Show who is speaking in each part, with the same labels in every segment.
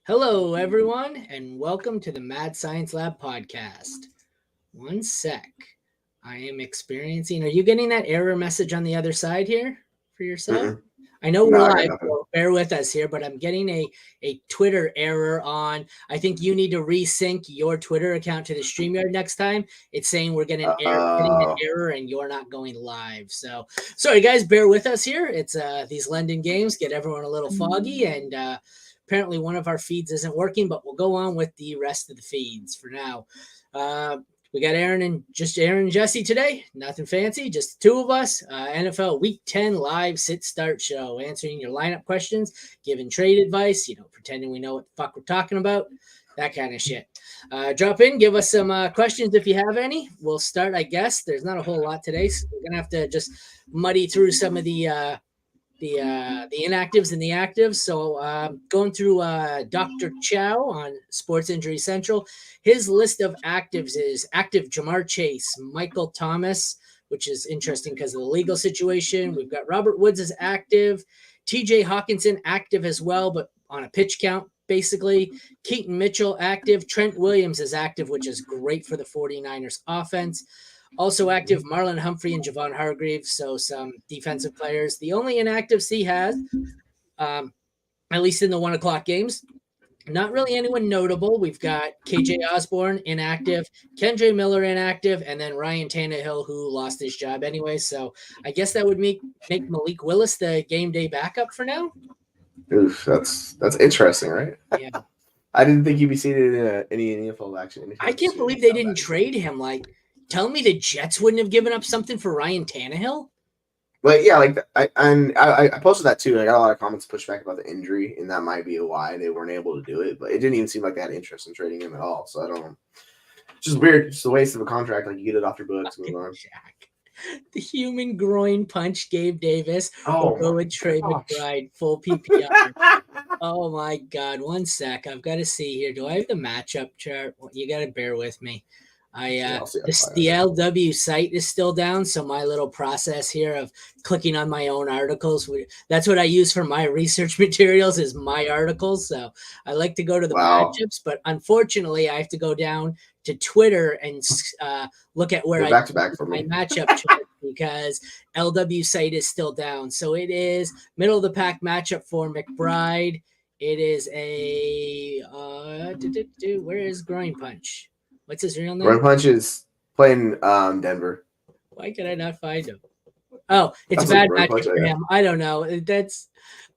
Speaker 1: Hello, everyone, and welcome to the Mad Science Lab podcast. One sec. I am experiencing. Are you getting that error message on the other side here for yourself?
Speaker 2: Mm-mm.
Speaker 1: I know
Speaker 2: No,
Speaker 1: we're
Speaker 2: I got
Speaker 1: live,
Speaker 2: nothing.
Speaker 1: so bear with us here, but I'm getting a Twitter error on. I think you need to resync your Twitter account to the StreamYard next time. It's saying we're getting getting an error and you're not going live. So sorry, guys, bear with us here. It's these London games get everyone a little foggy, and apparently one of our feeds isn't working, but we'll go on with the rest of the feeds for now. We got Aaron and Jesse today. Nothing fancy, just the two of us. NFL Week 10 live sit start show, answering your lineup questions, giving trade advice, pretending we know what the fuck we're talking about, that kind of shit. Drop in, give us some questions if you have any. We'll start, I guess. There's not a whole lot today, so we're gonna have to just muddy through some of the inactives and the actives. So going through Dr. Chow on Sports Injury Central, his list of actives is active Jamar Chase, Michael Thomas, which is interesting because of the legal situation. We've got Robert Woods as active, TJ Hawkinson active as well, but on a pitch count, basically. Keaton Mitchell active, Trent Williams is active, which is great for the 49ers offense. Also active, Marlon Humphrey and Javon Hargreaves, so some defensive players. The only inactives he has, at least in the 1 o'clock games, not really anyone notable. We've got KJ Osborne inactive, Kendre Miller inactive, and then Ryan Tannehill, who lost his job anyway. So I guess that would make Malik Willis the game day backup for now.
Speaker 2: Oof, that's interesting, right?
Speaker 1: Yeah.
Speaker 2: I didn't think you'd be seated in any NFL action.
Speaker 1: I can't believe they didn't trade him. Like, tell me the Jets wouldn't have given up something for Ryan Tannehill?
Speaker 2: But yeah, like I posted that too. I got a lot of comments pushback about the injury, and that might be why they weren't able to do it. But it didn't even seem like they had interest in trading him at all. So I don't. It's just weird. It's a waste of a contract. Like you get it off your books, move on.
Speaker 1: Jack. The human groin punch Gabe Davis.
Speaker 2: Oh,
Speaker 1: go with Trey McBride, full PPR. Oh my God. 1 sec. I've got to see here. Do I have the matchup chart? Well, you got to bear with me. The LW site is still down, so my little process here of clicking on my own articles, that's what I use for my research materials, is my articles. So I like to go to the matchups, but unfortunately I have to go down to Twitter and look at where
Speaker 2: back to back for
Speaker 1: my
Speaker 2: me.
Speaker 1: matchup chart, because LW site is still down. So it is middle of the pack matchup for McBride. It is a where is Groin Punch? What's his real name?
Speaker 2: Groin Punch is playing Denver.
Speaker 1: Why could I not find him? Oh, it's a bad matchup for him. I don't know.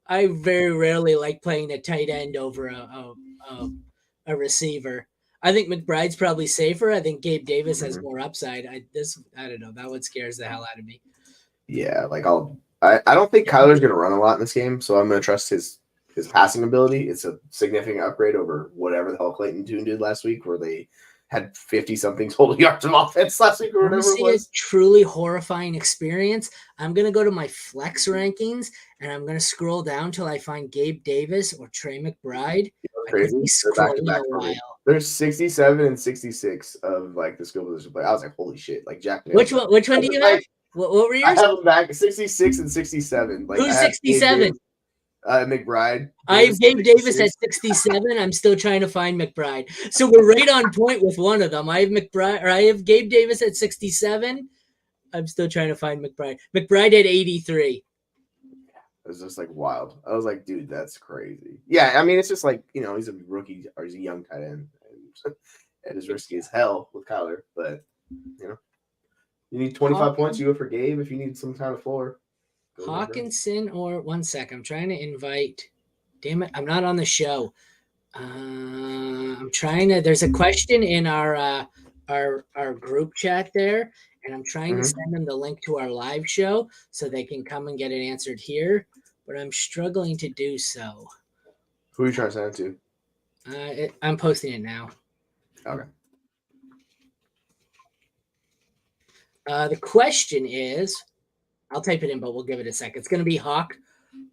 Speaker 1: I very rarely like playing a tight end over a receiver. I think McBride's probably safer. I think Gabe Davis has more upside. I don't know. That one scares the hell out of me.
Speaker 2: Yeah, like I don't think Kyler's gonna run a lot in this game, so I'm gonna trust his passing ability. It's a significant upgrade over whatever the hell Clayton Tune did last week, where they had 50-something total yards of offense last week or whatever it was.
Speaker 1: A truly horrifying experience. I'm going to go to my flex rankings, and I'm going to scroll down till I find Gabe Davis or Trey McBride.
Speaker 2: Crazy. There's 67 and 66 of like the skill position play. I was like, holy shit! Like Jack.
Speaker 1: Which one do you have? What were yours?
Speaker 2: I have them back 66 and 67. Like,
Speaker 1: who's 67?
Speaker 2: McBride.
Speaker 1: I have Gabe Davis at 67. I'm still trying to find McBride. So we're right on point with one of them. I have Gabe Davis at 67. I'm still trying to find McBride. McBride at 83.
Speaker 2: It was just like wild. I was like, dude, that's crazy. Yeah, I mean, it's just like, he's a rookie or he's a young tight end. And it's risky as hell with Kyler. But, you need 25 points. You go for Gabe if you need some kind of floor.
Speaker 1: Hawkinson or 1 sec. I'm trying to invite. Damn it, I'm not on the show. I'm trying to. There's a question in our group chat there, and I'm trying to send them the link to our live show so they can come and get it answered here. But I'm struggling to do so.
Speaker 2: Who are you trying to send it
Speaker 1: to? I'm posting it now.
Speaker 2: Okay.
Speaker 1: The question is. I'll type it in, but we'll give it a sec. It's going to be Hawk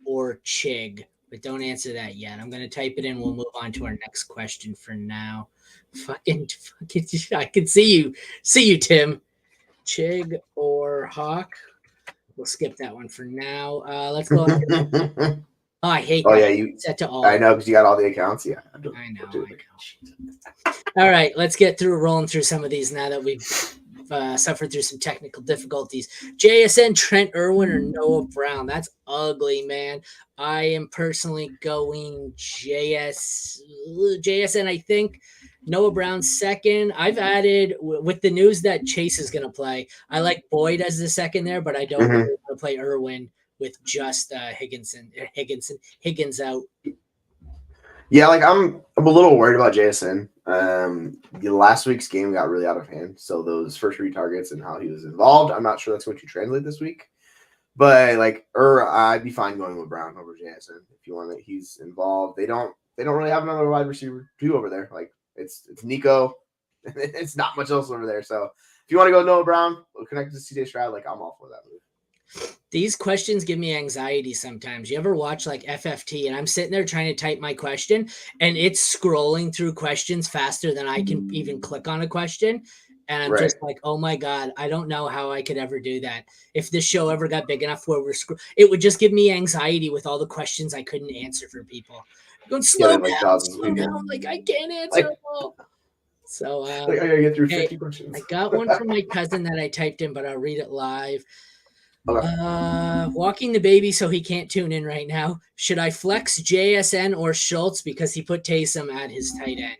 Speaker 1: or Chig, but don't answer that yet. I'm going to type it in. We'll move on to our next question for now. Fucking, I can see you, Tim. Chig or Hawk. We'll skip that one for now. Let's go. Oh, I hate
Speaker 2: Oh
Speaker 1: that.
Speaker 2: yeah, you.
Speaker 1: Set to all.
Speaker 2: I know because you got all the accounts. Yeah, I'm doing
Speaker 1: I know.
Speaker 2: it too.
Speaker 1: All right, let's get through rolling through some of these now that we've suffered through some technical difficulties. JSN, Trent Irwin, or Noah Brown? That's ugly, man. I am personally going JSN. I think Noah Brown second. I've added with the news that Chase is going to play. I like Boyd as the second there, but I don't really want to play Irwin with just Higgins out.
Speaker 2: Yeah, like I'm a little worried about JSN. The last week's game got really out of hand. So those first 3 targets and how he was involved, I'm not sure that's going to translate this week. But like, I'd be fine going with Brown over JSN if you want it. He's involved. They don't really have another wide receiver 2 over there. Like it's Nico. It's not much else over there. So if you want to go Noah Brown, connect to CJ Stroud, like I'm all for that move.
Speaker 1: These questions give me anxiety sometimes. You ever watch like FFT and I'm sitting there trying to type my question and it's scrolling through questions faster than I can even click on a question. And I'm just like, oh my God, I don't know how I could ever do that. If this show ever got big enough where it would just give me anxiety with all the questions I couldn't answer for people. I'm going slow down. Like I can't answer them all. So
Speaker 2: I gotta get through 50 questions.
Speaker 1: I got one from my cousin that I typed in, but I'll read it live.
Speaker 2: Okay.
Speaker 1: Walking the baby so he can't tune in right now. Should I flex JSN or Schultz because he put Taysom at his tight end?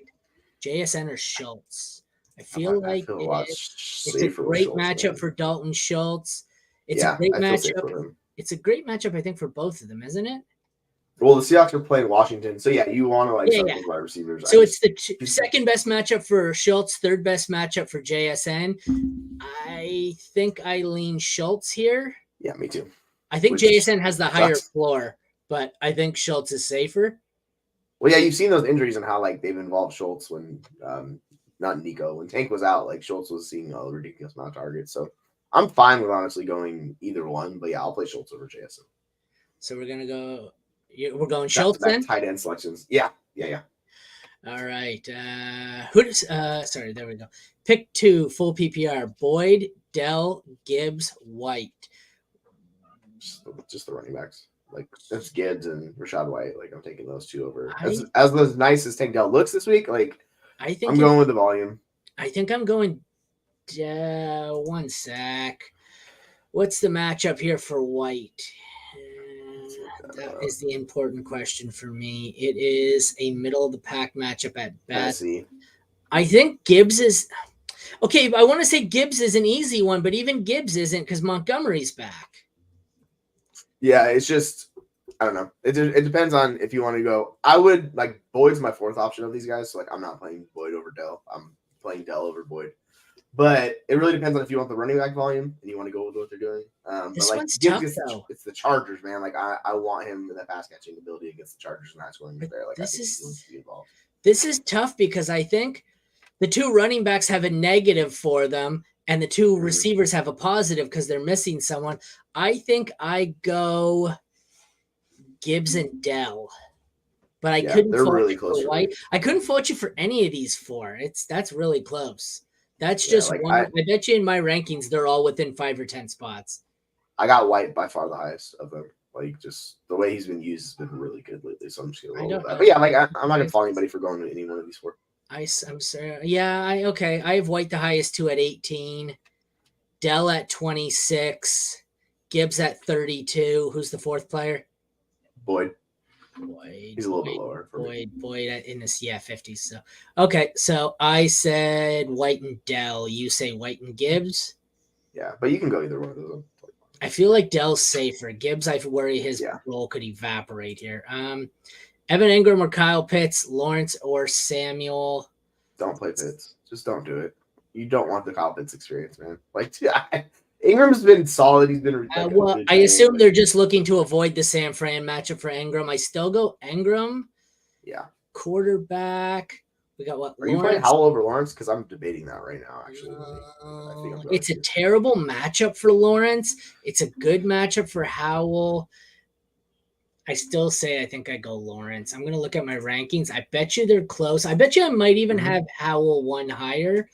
Speaker 1: JSN or Schultz? I feel like it's a great matchup for Dalton Schultz. It's a great matchup. It's a great matchup, I think, for both of them, isn't it?
Speaker 2: Well, the Seahawks are playing Washington, so yeah, you want to like some wide receivers.
Speaker 1: So it's the second best matchup for Schultz, third best matchup for JSN. I think I lean Schultz here.
Speaker 2: Yeah, me too.
Speaker 1: I think JSN has the higher floor, but I think Schultz is safer.
Speaker 2: Well, yeah, you've seen those injuries and how like they've involved Schultz when not Nico. When Tank was out, like Schultz was seeing a ridiculous amount of targets. So I'm fine with honestly going either one, but yeah, I'll play Schultz over JSN.
Speaker 1: So we're gonna go. We're going Schultz then.
Speaker 2: Tight end selections. Yeah.
Speaker 1: All right. Who does? Sorry, there we go. Pick 2 full PPR: Boyd, Dell, Gibbs, White.
Speaker 2: Just the running backs. Like that's Gibbs and Rashad White. Like I'm taking those 2 over. As nice as Tank Dell looks this week, like I think I'm going with the volume.
Speaker 1: I think I'm going. One sec. What's the matchup here for White? That is the important question for me. It is a middle of the pack matchup at best. I think Gibbs is okay. I want to say Gibbs is an easy one, but even Gibbs isn't because Montgomery's back.
Speaker 2: Yeah, it's just I don't know. It depends on if you want to go. I would like Boyd's my 4th option of these guys. So like I'm not playing Boyd over Dell. I'm playing Dell over Boyd. But it really depends on if you want the running back volume and you want to go with what they're doing.
Speaker 1: This
Speaker 2: but like
Speaker 1: one's tough, though.
Speaker 2: It's the Chargers, man. Like I want him in that pass catching ability against the Chargers and that's going there. Like this
Speaker 1: is tough because I think the 2 running backs have a negative for them and the 2 receivers have a positive because they're missing someone. I think I go Gibbs and Dell. But I couldn't fault
Speaker 2: really
Speaker 1: you
Speaker 2: close
Speaker 1: for White. I couldn't fault you for any of these 4. That's really close. That's just one. I bet you in my rankings, they're all within 5 or 10 spots.
Speaker 2: I got White by far the highest of them. Like, just the way he's been used has been really good lately. So I'm just going to roll with that. But yeah, like, I'm not going to fault anybody for going to any one of these 4.
Speaker 1: I'm sorry. Yeah, okay. I have White the highest 2 at 18. Dell at 26. Gibbs at 32. Who's the 4th player?
Speaker 2: Boyd. He's a little bit lower.
Speaker 1: Boyd in this 50s. So okay, so I said White and Dell. You say White and Gibbs.
Speaker 2: Yeah, but you can go either one of those.
Speaker 1: I feel like Dell's safer. Gibbs, I worry his role could evaporate here. Evan Ingram or Kyle Pitts, Lawrence or Samuel.
Speaker 2: Don't play Pitts. Just don't do it. You don't want the Kyle Pitts experience, man. Like Ingram's been solid. He's been
Speaker 1: well. I assume they're just looking to avoid the San Fran matchup for Ingram. I still go Ingram.
Speaker 2: Yeah.
Speaker 1: Quarterback. We got what?
Speaker 2: Are you playing Howell over Lawrence? Because I'm debating that right now. Actually,
Speaker 1: it's a terrible matchup for Lawrence. It's a good matchup for Howell. I still say I think I go Lawrence. I'm gonna look at my rankings. I bet you they're close. I bet you I might even have Howell 1 higher.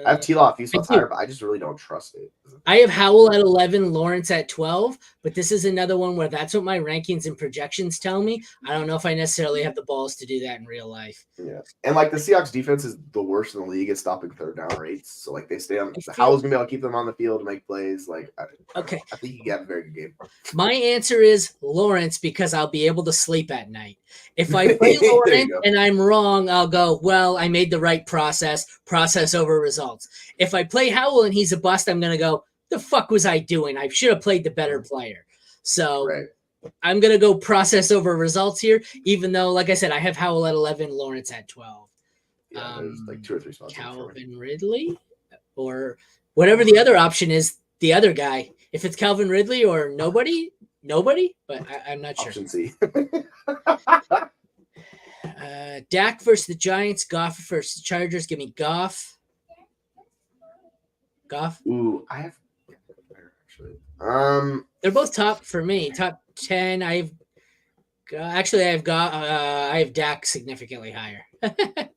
Speaker 2: I have T-Law a few spots
Speaker 1: do.
Speaker 2: higher, but I just really don't trust it.
Speaker 1: I have Howell at 11, Lawrence at 12, but this is another one where that's what my rankings and projections tell me. I don't know if I necessarily have the balls to do that in real life.
Speaker 2: Yeah, and like the Seahawks defense is the worst in the league at stopping third down rates. So like they stay on.
Speaker 1: I feel-
Speaker 2: Howell's gonna be able to keep them on the field to make plays. Like,
Speaker 1: Okay.
Speaker 2: I think he can have a very good game.
Speaker 1: My answer is Lawrence because I'll be able to sleep at night. If I play Lawrence
Speaker 2: go.
Speaker 1: and I'm wrong, I'll go, well, I made the right process over results. If I play Howell and he's a bust, I'm going to go, the fuck was I doing? I should have played the better player. So
Speaker 2: Right.
Speaker 1: I'm going to go process over results here, even though, like I said, I have Howell at 11, Lawrence at 12.
Speaker 2: Yeah, there's like 2 or 3 spots.
Speaker 1: Calvin Ridley or whatever the other option is, the other guy. If it's Calvin Ridley or nobody, but I'm not sure.
Speaker 2: Option C.
Speaker 1: Dak versus the Giants, Goff versus the Chargers. Give me Goff. Goff.
Speaker 2: Ooh, I have actually.
Speaker 1: They're both top for me. Top 10. I have Dak significantly higher.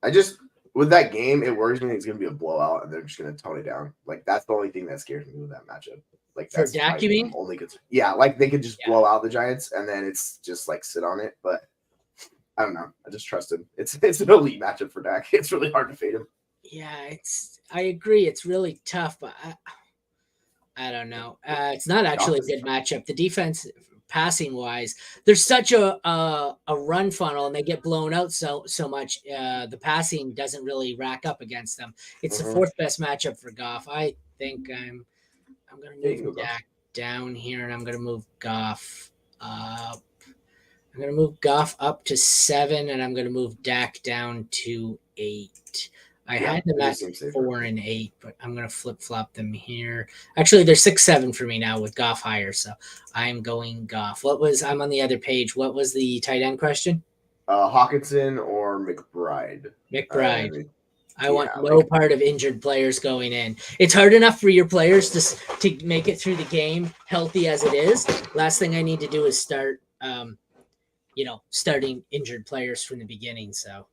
Speaker 2: I just with that game, it worries me. It's gonna be a blowout, and they're just gonna tone it down. Like that's the only thing that scares me with that matchup. Like
Speaker 1: For
Speaker 2: that's
Speaker 1: Dak, you mean?
Speaker 2: Only good. Yeah, like they could just blow out the Giants, and then it's just like sit on it. But I don't know. I just trust him. It's an elite matchup for Dak. It's really hard to fade him.
Speaker 1: Yeah, I agree. It's really tough, but I don't know. It's not actually a good matchup. The defense, passing wise, there's such a run funnel, and they get blown out so much. The passing doesn't really rack up against them. It's the fourth best matchup for Goff. I think I'm going to move Dak down here, and I'm going to move Goff up. I'm going to move Goff up to 7, and I'm going to move Dak down to 8. I had them at 4 and 8, but I'm going to flip-flop them here. Actually, they're 6-7 for me now with Goff higher, so I'm going Goff. I'm on the other page. What was the tight end question?
Speaker 2: Hawkinson or McBride?
Speaker 1: McBride. I want no part of injured players going in. It's hard enough for your players to make it through the game healthy as it is. Last thing I need to do is start, starting injured players from the beginning, so.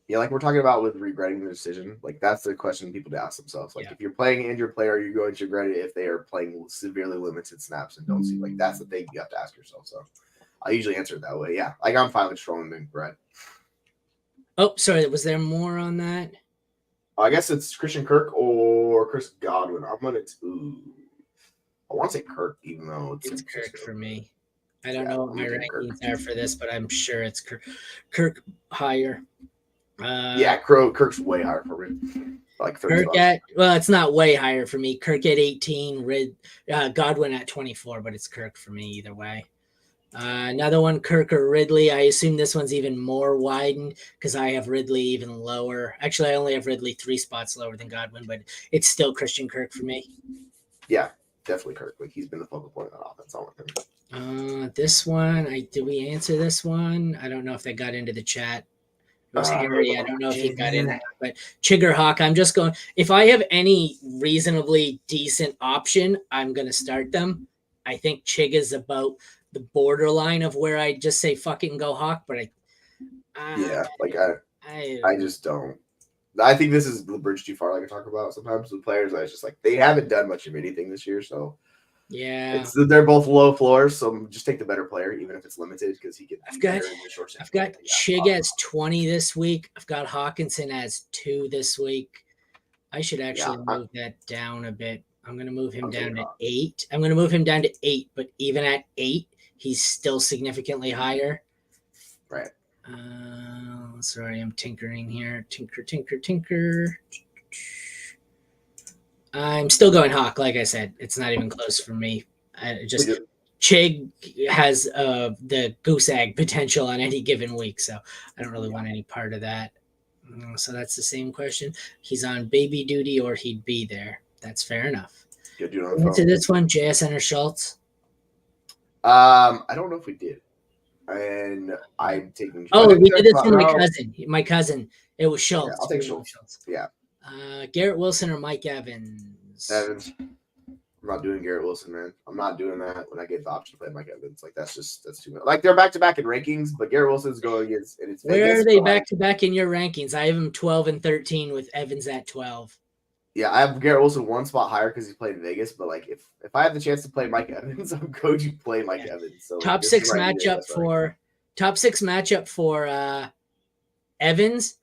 Speaker 2: Yeah, like we're talking about with regretting the decision. Like that's the question people to ask themselves. Like if you're playing an injured player, you're going to regret it if they are playing severely limited snaps and don't see. Like that's the thing you have to ask yourself. So I usually answer it that way. Yeah, like I'm fine with Strowman and McBride.
Speaker 1: Oh, sorry. Was there more on that?
Speaker 2: I guess it's Christian Kirk or Chris Godwin. I want to say Kirk, even though
Speaker 1: it's Kirk for me. I don't know what my rankings are for this, but I'm sure it's Kirk higher.
Speaker 2: Kirk's way higher for me. Like 30
Speaker 1: Kirk it's not way higher for me. Kirk at 18, Godwin at 24, but it's Kirk for me either way. Another one, Kirk or Ridley. I assume this one's even more widened because I have Ridley even lower. Actually, I only have Ridley 3 spots lower than Godwin, but it's still Christian Kirk for me.
Speaker 2: Yeah, definitely Kirk. Like he's been the focal point of that offense all with him.
Speaker 1: This one, did we answer this one? I don't know if they got into the chat. It was Harry. I don't know if he got in, but Chigger Hawk. I'm just going. If I have any reasonably decent option, I'm going to start them. I think Chig is about the borderline of where I just say fucking go Hawk, but
Speaker 2: I just don't. I think this is the bridge too far. Like I talk about sometimes with players, I was just like they haven't done much of anything this year, so.
Speaker 1: Yeah,
Speaker 2: they're both low floors, so just take the better player, even if it's limited, because he can.
Speaker 1: I've got Chig as 20 this week. I've got Hawkinson as 2 this week. I should actually move that down a bit. I'm going to move him down to 8. I'm going to move him down to 8, but even at 8, he's still significantly higher.
Speaker 2: Right.
Speaker 1: Sorry, I'm tinkering here. Tinker. I'm still going Hawk. Like I said, it's not even close for me. Chig has the goose egg potential on any given week, so I don't really want any part of that. So that's the same question. He's on baby duty or he'd be there. That's fair enough. To this one, JSN or Schultz?
Speaker 2: I don't know if we did. And I'm taking.
Speaker 1: Oh, we did this with my cousin. It was Schultz.
Speaker 2: Yeah, I'll take Schultz. Yeah.
Speaker 1: Garrett Wilson or Mike Evans?
Speaker 2: Evans. I'm not doing Garrett Wilson, man. I'm not doing that when I get the option to play Mike Evans. Like that's too much. Like they're back to back in rankings, but Garrett Wilson's going against. And it's
Speaker 1: where are they back to back in your rankings? I have him 12 and 13 with Evans at 12.
Speaker 2: Yeah, I have Garrett Wilson one spot higher because he's played in Vegas. But like, if I have the chance to play Mike Evans, I'm going to play Mike Evans. So like,
Speaker 1: top
Speaker 2: this
Speaker 1: six
Speaker 2: is where I need to
Speaker 1: matchup
Speaker 2: invest my
Speaker 1: for Evans.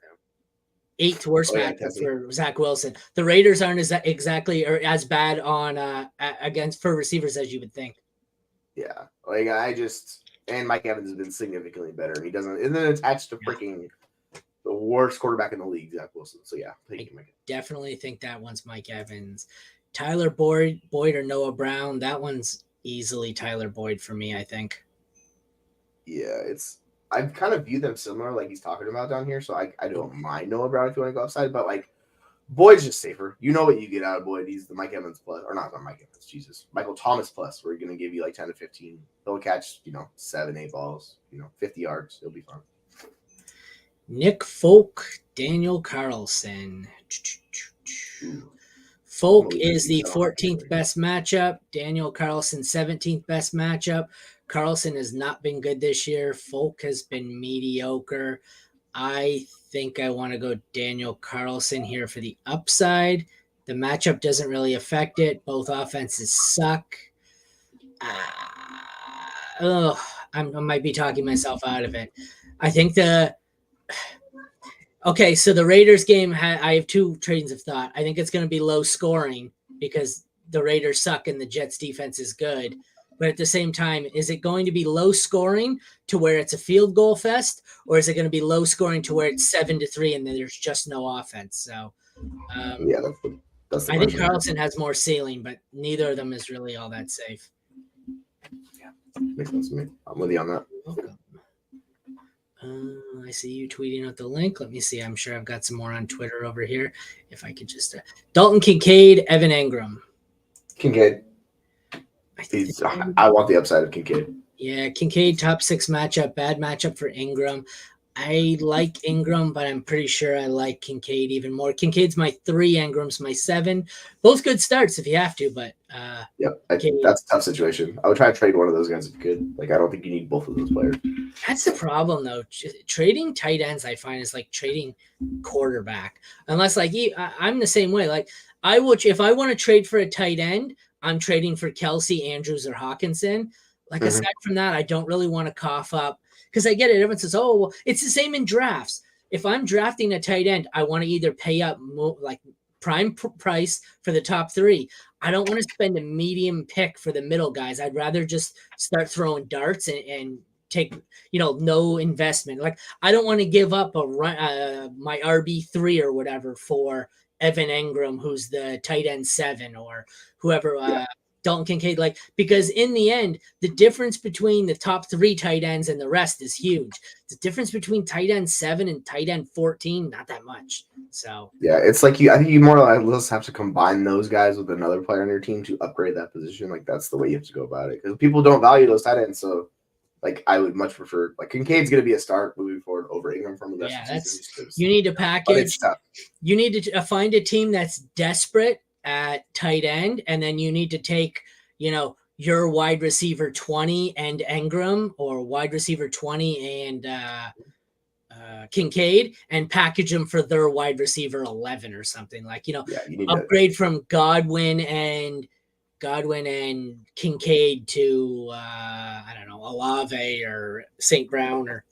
Speaker 1: 8th worst matchup
Speaker 2: Tennessee.
Speaker 1: for Zach Wilson. The Raiders aren't exactly or as bad on against for receivers as you would think.
Speaker 2: Yeah, like and Mike Evans has been significantly better, and he doesn't. And then attached to freaking the worst quarterback in the league, Zach Wilson. So yeah,
Speaker 1: definitely think that one's Mike Evans. Tyler Boyd or Noah Brown. That one's easily Tyler Boyd for me, I think.
Speaker 2: Yeah, I kind of view them similar, like he's talking about down here. So I don't mind Noah Brown if you want to go outside, but like Boyd's just safer. You know what you get out of Boyd. He's the Mike Evans plus, or not Mike Evans, Jesus. Michael Thomas plus, where he's going to give you like 10 to 15. He'll catch, 7, 8 balls, 50 yards. It'll be fun.
Speaker 1: Nick Folk, Daniel Carlson. Folk is the 14th best matchup. Daniel Carlson, 17th best matchup. Carlson has not been good this year. Folk has been mediocre. I think I want to go Daniel Carlson here for the upside. The matchup doesn't really affect it. Both offenses suck. I might be talking myself out of it. I think okay, so the Raiders game, I have two trains of thought. I think it's going to be low scoring because the Raiders suck and the Jets defense is good. But at the same time, is it going to be low scoring to where it's a field goal fest, or is it going to be low scoring to where it's 7-3 and then there's just no offense? So,
Speaker 2: yeah, that's
Speaker 1: I think Carlson has more ceiling, but neither of them is really all that safe.
Speaker 2: Yeah, makes sense to me. I'm with you on that.
Speaker 1: Welcome. I see you tweeting out the link. Let me see. I'm sure I've got some more on Twitter over here. If I could just Dalton Kincaid, Evan Engram.
Speaker 2: Kincaid. I want the upside of Kincaid.
Speaker 1: Yeah, Kincaid top 6 matchup, bad matchup for Engram. I like Engram, but I'm pretty sure I like Kincaid even more. Kincaid's my 3, Engram's my 7. Both good starts if you have to, but
Speaker 2: yep, that's a tough situation. I would try to trade one of those guys if you could. Like, I don't think you need both of those players.
Speaker 1: That's the problem, though. Trading tight ends, I find, is like trading quarterback. Unless, like, I'm the same way. Like, if I want to trade for a tight end, I'm trading for Kelsey, Andrews, or Hawkinson. Like, aside from that, I don't really want to cough up. Because I get it. Everyone says, oh, well, it's the same in drafts. If I'm drafting a tight end, I want to either pay up like prime price for the top 3. I don't want to spend a medium pick for the middle guys. I'd rather just start throwing darts and take, no investment. Like, I don't want to give up my RB3 or whatever for Evan Engram, who's the tight end 7, or whoever, Dalton Kincaid, because in the end, the difference between the top 3 tight ends and the rest is huge. The difference between tight end 7 and tight end 14, not that much. So
Speaker 2: yeah, it's like I think you more or less have to combine those guys with another player on your team to upgrade that position. Like, that's the way you have to go about it, because people don't value those tight ends. So, like, I would much prefer, like, Kincaid's going to be a start moving forward over Engram from the rest of the season.
Speaker 1: You need to package.
Speaker 2: Tough.
Speaker 1: You need to find a team that's desperate at tight end, and then you need to take, your wide receiver 20 and Engram, or wide receiver 20 and Kincaid, and package them for their wide receiver 11 or something. Like, upgrade from Godwin and Kincaid to I don't know, Olave or St. Brown, or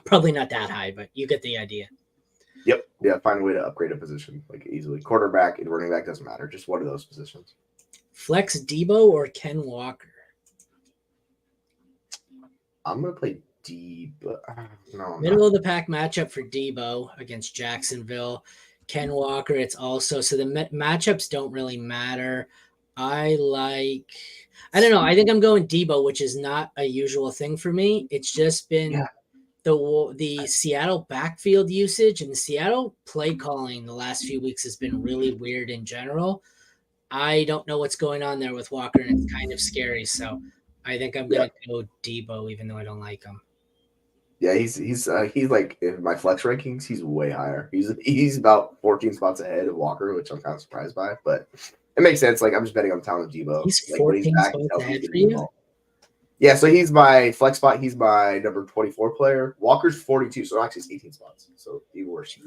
Speaker 1: probably not that high, but you get the idea.
Speaker 2: Yep. Yeah, find a way to upgrade a position, like, easily. Quarterback and running back doesn't matter. Just one of those positions.
Speaker 1: Flex Debo or Ken Walker?
Speaker 2: I'm going to play Debo. No,
Speaker 1: Middle of the pack matchup for Debo against Jacksonville. Ken Walker, it's also, so the matchups don't really matter. I don't know. I think I'm going Debo, which is not a usual thing for me. It's just been the Seattle backfield usage and the Seattle play calling the last few weeks has been really weird in general. I don't know what's going on there with Walker, and it's kind of scary. So I think I'm going to go Debo, even though I don't like him. Yeah,
Speaker 2: he's like, in my flex rankings, he's way higher. He's about 14 spots ahead of Walker, which I'm kind of surprised by, but it makes sense. Like, I'm just betting on the talent of Debo.
Speaker 1: He's 14 spots ahead for you?
Speaker 2: Yeah, so he's my flex spot. He's my number 24 player. Walker's 42, so actually it's 18 spots. So even worse.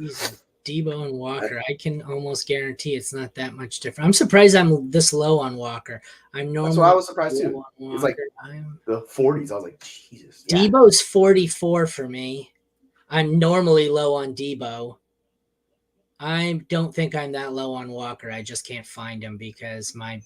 Speaker 1: Debo and Walker. I can almost guarantee it's not that much different. I'm surprised I'm this low on Walker. I'm
Speaker 2: That's
Speaker 1: normally
Speaker 2: why I was surprised too.
Speaker 1: low on
Speaker 2: It's like
Speaker 1: Walker. I'm
Speaker 2: the 40s. I was like, Jesus. Yeah.
Speaker 1: Debo's 44 for me. I'm normally low on Debo. I don't think I'm that low on Walker. I just can't find him because my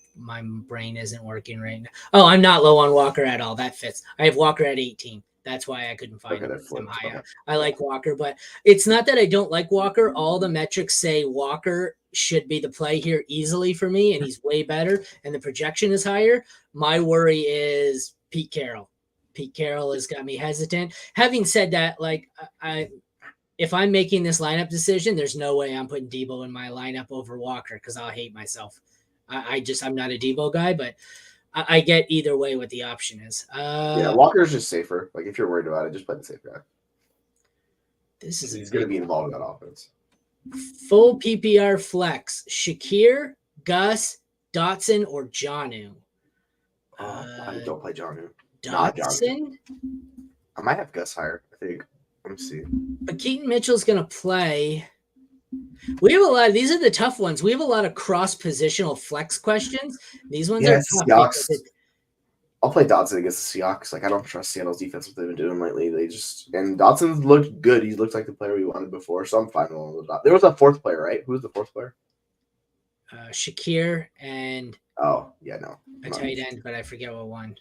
Speaker 1: brain isn't working right now. Oh, I'm not low on Walker at all. That fits. I have Walker at 18. That's why I couldn't find him.
Speaker 2: that flips. Okay.
Speaker 1: I like Walker, but it's not that I don't like Walker. All the metrics say Walker should be the play here easily for me, and he's way better, and the projection is higher. My worry is Pete Carroll. Pete Carroll has got me hesitant. Having said that, like if I'm making this lineup decision, there's no way I'm putting Debo in my lineup over Walker because I'll hate myself. I'm not a Debo guy, but I get either way what the option is.
Speaker 2: Yeah, Walker's just safer. Like if you're worried about it, just play the safe guy. He's going to be involved in that offense.
Speaker 1: Full PPR flex: Shakir, Gus, Dotson, or Jonnu.
Speaker 2: Don't play Jonnu.
Speaker 1: Dotson.
Speaker 2: I might have Gus higher. I think. Let me see.
Speaker 1: But Keaton Mitchell's going to play. We have a lot. These are the tough ones. We have a lot of cross-positional flex questions. These ones are tough.
Speaker 2: I'll play Dotson against the Seahawks. Like I don't trust Seattle's defense. What they've been doing lately. And Dotson looked good. He looked like the player we wanted before. So I'm fine with that. There was a fourth player, right? Who was the fourth player?
Speaker 1: Shakir and
Speaker 2: a
Speaker 1: tight end, but I forget what one.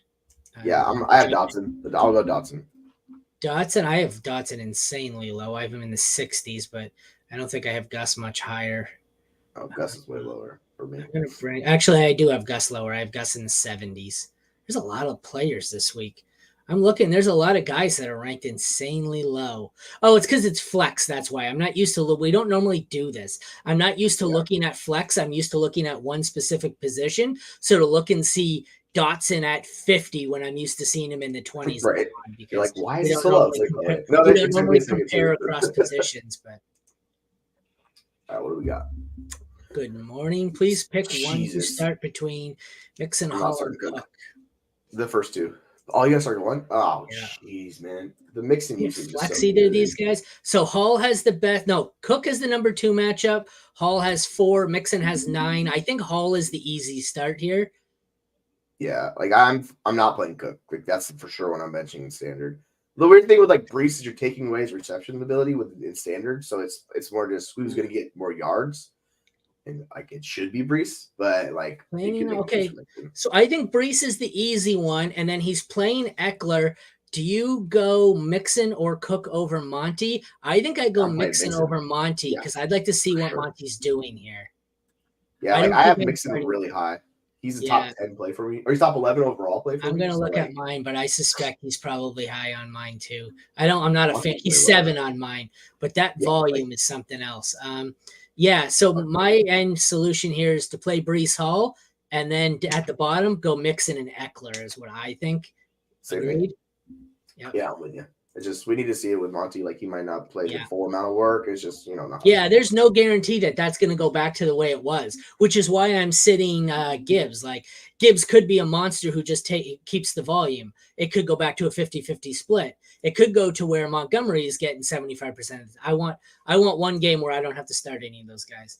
Speaker 2: I have Dotson. I'll go Dotson.
Speaker 1: I have Dotson insanely low. I have him in the 60s, but I don't think I have Gus much higher.
Speaker 2: Oh, Gus is way lower for me.
Speaker 1: Actually, I do have Gus lower. I have Gus in the 70s. There's a lot of players this week. I'm looking. There's a lot of guys that are ranked insanely low. Oh, it's because it's flex. That's why. I'm not used to. We don't normally do this. I'm not used to looking at flex. I'm used to looking at one specific position. So to look and see Dotson at 50 when I'm used to seeing him in the 20s.
Speaker 2: Right. You're like, why is it so low?
Speaker 1: We don't normally compare across positions, but.
Speaker 2: All right, what do we got?
Speaker 1: Good morning. Please pick one to start between Mixon, Hall, and Cook.
Speaker 2: The first two. All you guys start one? Oh, jeez, man. The Mixon usage.
Speaker 1: Flexy to these guys. So Hall has the best. No, Cook is the number 2 matchup. Hall has 4. Mixon has 9. I think Hall is the easy start here.
Speaker 2: Yeah, like I'm not playing Cook. Like that's for sure when I'm benching in standard. The weird thing with like Brees is you're taking away his reception ability in standard, so it's more just who's going to get more yards, and like it should be Brees, but like
Speaker 1: okay. So I think Brees is the easy one, and then he's playing Eckler. Do you go Mixon or Cook over Monty? I think I go Mixon over Monty because I'd like to see what Monty's doing here.
Speaker 2: Yeah, I have Mixon really high. He's a top 10 play for me. Or he's top 11 overall play for me.
Speaker 1: I'm going to look at mine, but I suspect he's probably high on mine too. I'm not a fan. He's 7 on mine, but that volume is something else. So my end solution here is to play Brees Hall, and then at the bottom, go Mixon and Eckler is what I think.
Speaker 2: Agreed? Yep. Yeah, I'm with you. It's just we need to see it with Monty. Like he might not play the full amount of work. It's just not.
Speaker 1: Yeah, there's no guarantee that that's going to go back to the way it was, which is why I'm sitting Gibbs. Like Gibbs could be a monster who just keeps the volume. It could go back to a 50-50 split. It could go to where Montgomery is getting 75% of it. I want one game where I don't have to start any of those guys.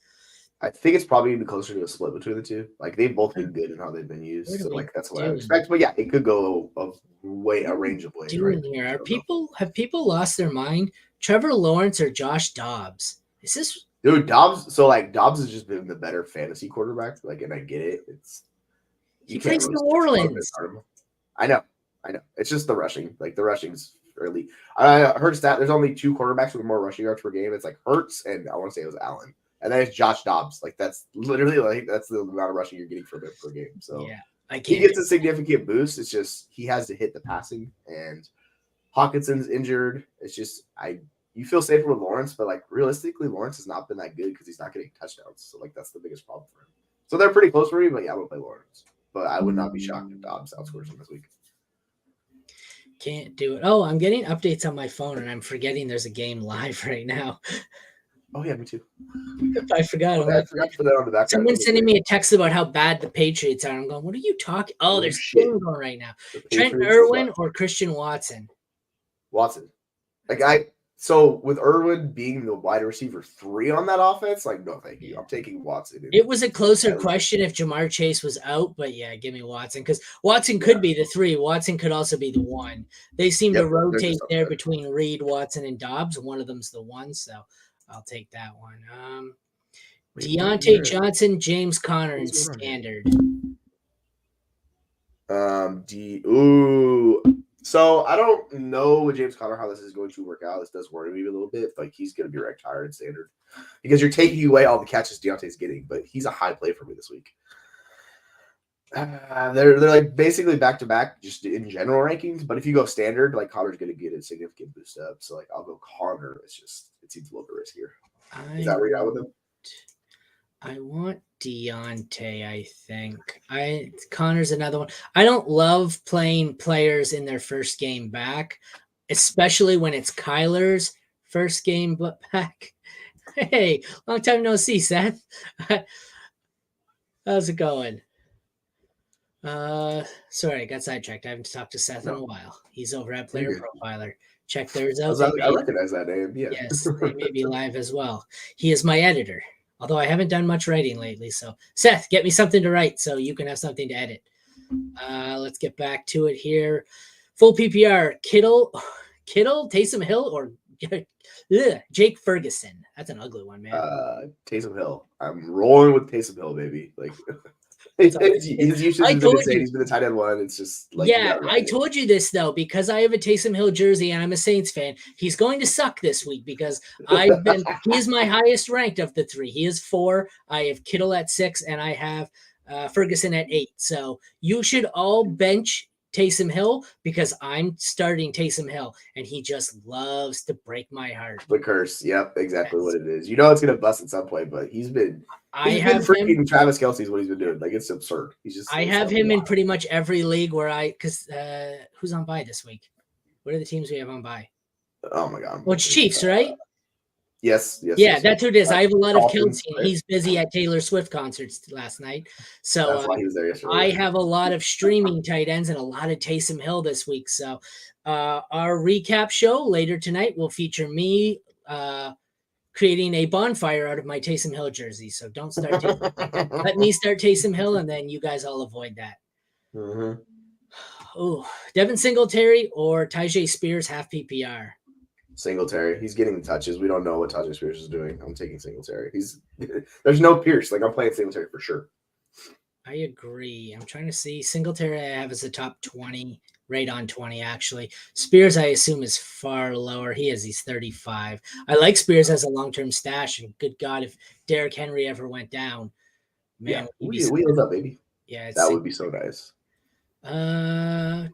Speaker 2: I think it's probably going to be closer to a split between the two. Like they've both been good in how they've been used. So like that's what I expect. But yeah, it could go a range of ways.
Speaker 1: Here have people lost their mind? Trevor Lawrence or Josh Dobbs? Is this
Speaker 2: dude Dobbs? So like Dobbs has just been the better fantasy quarterback. Like, and I get it.
Speaker 1: He plays New Orleans.
Speaker 2: I know. It's just the rushing. Like the rushing's early. I heard a stat. There's only 2 quarterbacks with more rushing yards per game. It's like Hurts and I want to say it was Allen. And then it's Josh Dobbs. Like that's literally that's the amount of rushing you're getting from him per game. So he gets a significant boost. It's just he has to hit the passing, and Hawkinson's injured. It's just you feel safer with Lawrence, but like realistically, Lawrence has not been that good because he's not getting touchdowns. So like that's the biggest problem for him. So they're pretty close for me, but yeah, I would play Lawrence. But I would not be shocked if Dobbs outscores him this week.
Speaker 1: Can't do it. Oh, I'm getting updates on my phone, and I'm forgetting there's a game live right now.
Speaker 2: Oh yeah, me too.
Speaker 1: I forgot.
Speaker 2: I forgot to put that on the back.
Speaker 1: Someone's sending me a text about how bad the Patriots are. I'm going, what are you talking? Oh, there's a game going right now. Trent Irwin or Christian Watson?
Speaker 2: Watson. Like So with Irwin being the wide receiver 3 on that offense, like no, thank you. I'm taking Watson.
Speaker 1: It was a closer
Speaker 2: At least.
Speaker 1: question if Jamar Chase was out, but yeah, give me Watson because Watson could be the 3. Watson could also be the 1. They seem to rotate there between Reed, Watson, and Dobbs. One of them's the 1, so I'll take that one. Deontay Johnson, James Conner, and standard.
Speaker 2: So I don't know with James Conner how this is going to work out. This does worry me a little bit. Like he's going to be retired in standard because you're taking away all the catches Deontay's getting, but he's a high play for me this week. They're like basically back to back just in general rankings. But if you go standard, like Conner's going to get a significant boost up. So like I'll go Conner. It seems a little bit riskier. Is that where you're at with him?
Speaker 1: I want Deontay, I think. Connor's another one. I don't love playing players in their first game back, especially when it's Kyler's first game back. Hey, long time no see, Seth. How's it going? Sorry, I got sidetracked. I haven't talked to Seth in a while. He's over at Player Profiler. Check theirs out.
Speaker 2: I recognize that name. Yeah.
Speaker 1: Yes, they may be live as well. He is my editor. Although I haven't done much writing lately. So, Seth, get me something to write so you can have something to edit. Let's get back to it here. Full PPR, Kittle, Taysom Hill, or Jake Ferguson. That's an ugly one, man.
Speaker 2: Taysom Hill. I'm rolling with Taysom Hill, baby. Like his usage has been insane. He's been the tight end 1. It's just like
Speaker 1: I told you this though because I have a Taysom Hill jersey and I'm a Saints fan. He's going to suck this week because he's my highest ranked of the 3. He is 4. I have Kittle at 6 and I have Ferguson at 8. So you should all bench Taysom Hill because I'm starting Taysom Hill and he just loves to break my heart.
Speaker 2: The curse. Yep, exactly what it is. You know it's gonna bust at some point, but he's been freaking him, Travis Kelce's what he's been doing. Like it's absurd. I
Speaker 1: have him in pretty much every league where who's on bye this week? What are the teams we have on bye?
Speaker 2: Oh my god.
Speaker 1: Well, it's Chiefs, right?
Speaker 2: Yes.
Speaker 1: Yeah, that's who it is. I have a lot of Kelce. He's busy at Taylor Swift concerts last night. So
Speaker 2: that's why he was there yesterday.
Speaker 1: I have a lot of streaming tight ends and a lot of Taysom Hill this week. So our recap show later tonight will feature me creating a bonfire out of my Taysom Hill jersey. So don't start let me start Taysom Hill and then you guys all avoid that.
Speaker 2: Mm-hmm.
Speaker 1: Oh, Devin Singletary or Tyjae Spears half PPR.
Speaker 2: Singletary. He's getting the touches. We don't know what Tyjae Spears is doing. I'm taking Singletary. There's no Pierce. Like I'm playing Singletary for sure.
Speaker 1: I agree. I'm trying to see Singletary. I have as a top 20, right on 20 actually. Spears, I assume, is far lower. He's 35. I like Spears as a long-term stash, and good God, if Derrick Henry ever went down, man,
Speaker 2: we live up, baby.
Speaker 1: Yeah,
Speaker 2: that would be so nice.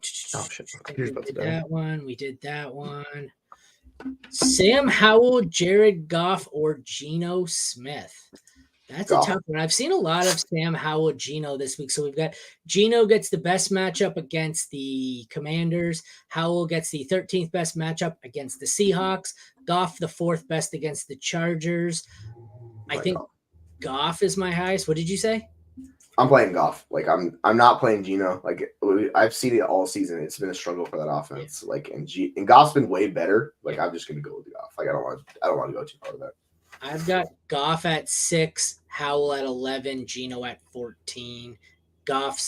Speaker 1: Shit. We did that one. Sam Howell, Jared Goff, or Geno Smith. That's a tough one. I've seen a lot of Sam Howell, Geno this week. So we've got Geno gets the best matchup against the Commanders. Howell gets the 13th best matchup against the Seahawks. Goff the 4th best against the Chargers. I think Goff is my highest. What did you say?
Speaker 2: I'm playing Goff. Like I'm not playing Geno. Like I've seen it all season. It's been a struggle for that offense. Like and Goff's been way better. Like I'm just gonna go with Goff. Like I don't want to go too far with that.
Speaker 1: I've got Goff at 6, Howell at 11, Geno at 14. Goff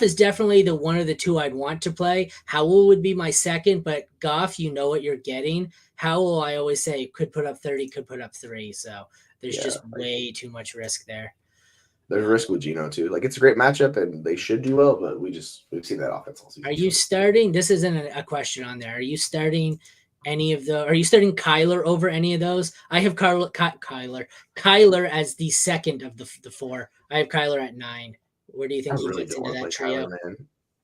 Speaker 1: is definitely the one of the 2 I'd want to play. Howell would be my second, but Goff, you know what you're getting. Howell, I always say, could put up 30, could put up 3. So there's just way too much risk there.
Speaker 2: There's risk with Geno too. Like it's a great matchup and they should do well, but we've seen that offense all season.
Speaker 1: Are you starting? This isn't a question on there. Are you starting are you starting Kyler over any of those? I have Kyler as the second of the 4. I have Kyler at 9. Where do you think he fits into that trio?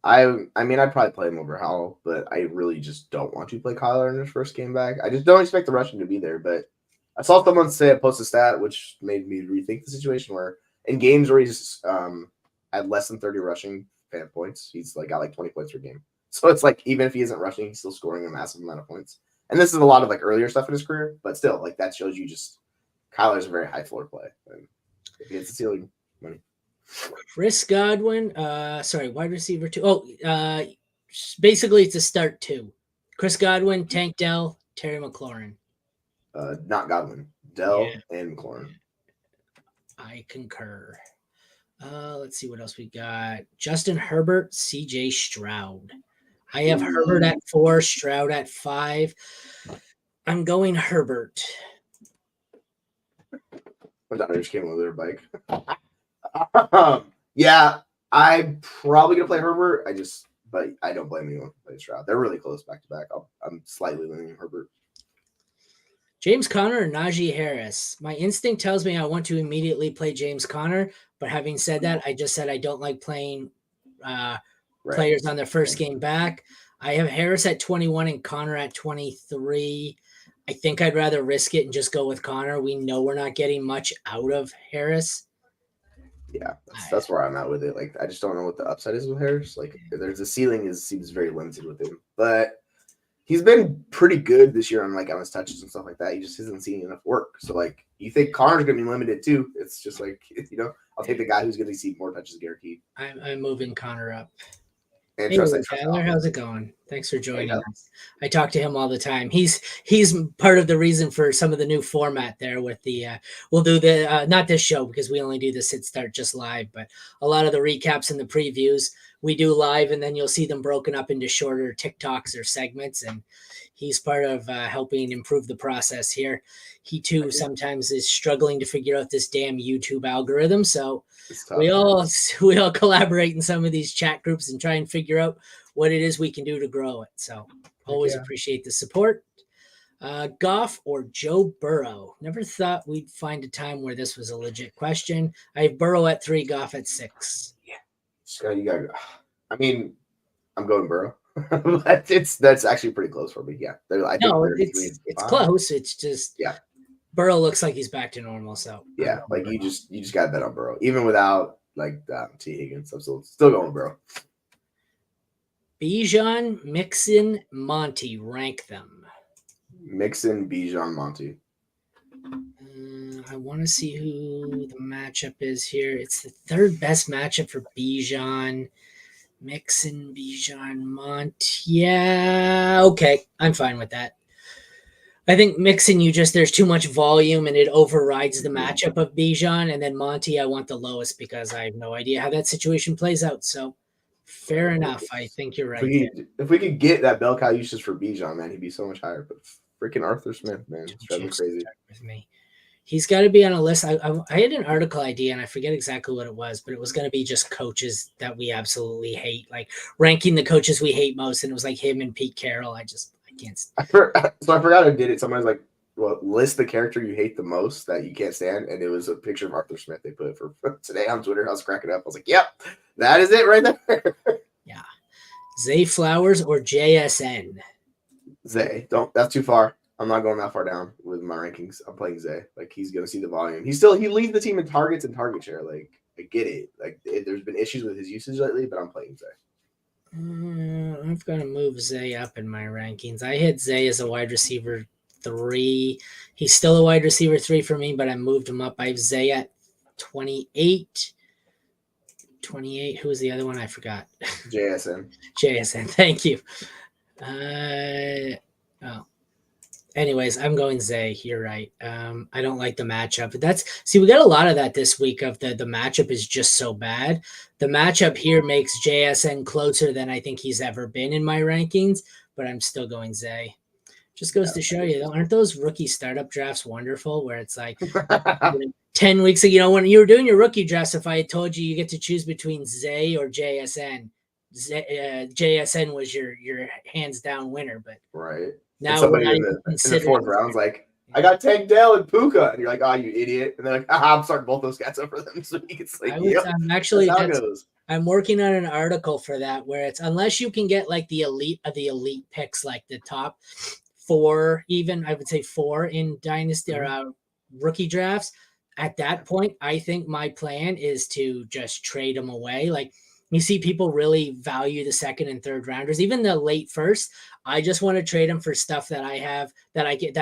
Speaker 2: Kyler, I mean, I'd probably play him over Howell, but I really just don't want to play Kyler in his first game back. I just don't expect the rushing to be there, but I saw someone say I posted a stat, which made me rethink the situation where in games where he's at less than 30 rushing fan points, he's got 20 points per game. So it's even if he isn't rushing, he's still scoring a massive amount of points. And this is a lot of earlier stuff in his career, but still, that shows you just Kyler's a very high floor play. And if he hits the ceiling, money.
Speaker 1: Chris Godwin, wide receiver 2. Basically it's a start 2. Chris Godwin, Tank Dell, Terry McLaurin.
Speaker 2: Not Godwin. Dell
Speaker 1: Yeah.
Speaker 2: and McLaurin.
Speaker 1: I concur. Let's see what else we got. Justin Herbert, CJ Stroud. I have Herbert at 4, Stroud at 5. I'm going Herbert.
Speaker 2: My daughter just came with her bike. Yeah, I'm probably gonna play Herbert. But I don't blame anyone for playing Stroud. They're really close back to back. I'm slightly leaning Herbert.
Speaker 1: James Conner or Najee Harris? My instinct tells me I want to immediately play James Conner, but having said that, I just said I don't like playing players on their first game back. I have Harris at 21 and Conner at 23. I think I'd rather risk it and just go with Conner. We know we're not getting much out of Harris.
Speaker 2: Yeah, that's where I'm at with it. Like, I just don't know what the upside is with Harris. Like, there's a ceiling seems very limited with him, but he's been pretty good this year on his touches and stuff like that. He just isn't seeing enough work. So like, you think Connor's gonna be limited too? It's just like, I'll take the guy who's gonna see more touches guaranteed.
Speaker 1: I'm moving Connor up.
Speaker 2: And
Speaker 1: hey, Tyler, how's it going? Thanks for joining us. I talk to him all the time. He's part of the reason for some of the new format there with the we'll do the not this show because we only do the sit start just live, but a lot of the recaps and the previews we do live, and then you'll see them broken up into shorter TikToks or segments, and he's part of helping improve the process here. He too sometimes is struggling to figure out this damn YouTube algorithm, so we all collaborate in some of these chat groups and try and figure out what it is we can do to grow it. So always appreciate the support. Goff or Joe Burrow? Never thought we'd find a time where this was a legit question. I have Burrow at 3, Goff at 6.
Speaker 2: Yeah, so you got. I mean, I'm going Burrow. That's actually pretty close for me. Yeah,
Speaker 1: it's close. It's just Burrow looks like he's back to normal. So
Speaker 2: yeah, like you just got to bet on Burrow, even without T Higgins. I'm still going Burrow.
Speaker 1: Bijan, Mixon, Monty, rank them.
Speaker 2: Mixon, Bijan, Monty.
Speaker 1: I want to see who the matchup is here. It's the third best matchup for Bijan. Mixon, Bijan, Monty. Yeah, okay. I'm fine with that. I think Mixon, there's too much volume and it overrides the matchup of Bijan. And then Monty, I want the lowest because I have no idea how that situation plays out. So fair enough. I think you're right.
Speaker 2: If we could get that bell cow usage for Bijan, man, he'd be so much higher. But freaking Arthur Smith, man, it's driving me crazy.
Speaker 1: With me. He's got to be on a list. I had an article idea, and I forget exactly what it was, but it was going to be just coaches that we absolutely hate, like ranking the coaches we hate most, and it was like him and Pete Carroll. I can't.
Speaker 2: So I forgot who did it. Someone was like, well, list the character you hate the most that you can't stand, and it was a picture of Arthur Smith they put for today on Twitter. I was cracking up. I was like, yep, that is it right there.
Speaker 1: Yeah. Zay Flowers or JSN?
Speaker 2: Zay. That's too far. I'm not going that far down with my rankings. I'm playing Zay. Like, he's going to see the volume. He leads the team in targets and target share. Like, I get it. Like, there's been issues with his usage lately, but I'm playing Zay.
Speaker 1: I've got to move Zay up in my rankings. I had Zay as a wide receiver 3. He's still a wide receiver 3 for me, but I moved him up. I have Zay at 28. 28. Who was the other one? I forgot.
Speaker 2: JSN.
Speaker 1: JSN. Thank you. Anyways, I'm going Zay. You're right. I don't like the matchup. We got a lot of that this week of the matchup is just so bad. The matchup here makes JSN closer than I think he's ever been in my rankings, but I'm still going Zay. Just goes to show you, aren't those rookie startup drafts wonderful where it's like 10 weeks ago, when you were doing your rookie drafts, if I had told you get to choose between Zay or JSN, JSN was your hands down winner, but
Speaker 2: right.
Speaker 1: Now
Speaker 2: somebody in the fourth round's like, I got Tank Dell and Puka, and you're like, oh, you idiot, and they're like, I'm starting both those guys over them. So it's like,
Speaker 1: I'm working on an article for that where it's unless you can get like the elite of the elite picks, like the top 4, even I would say 4 in dynasty or rookie drafts. At that point, I think my plan is to just trade them away. Like, you see people really value the second and third rounders, even the late first. I just want to trade them for stuff that I have that I get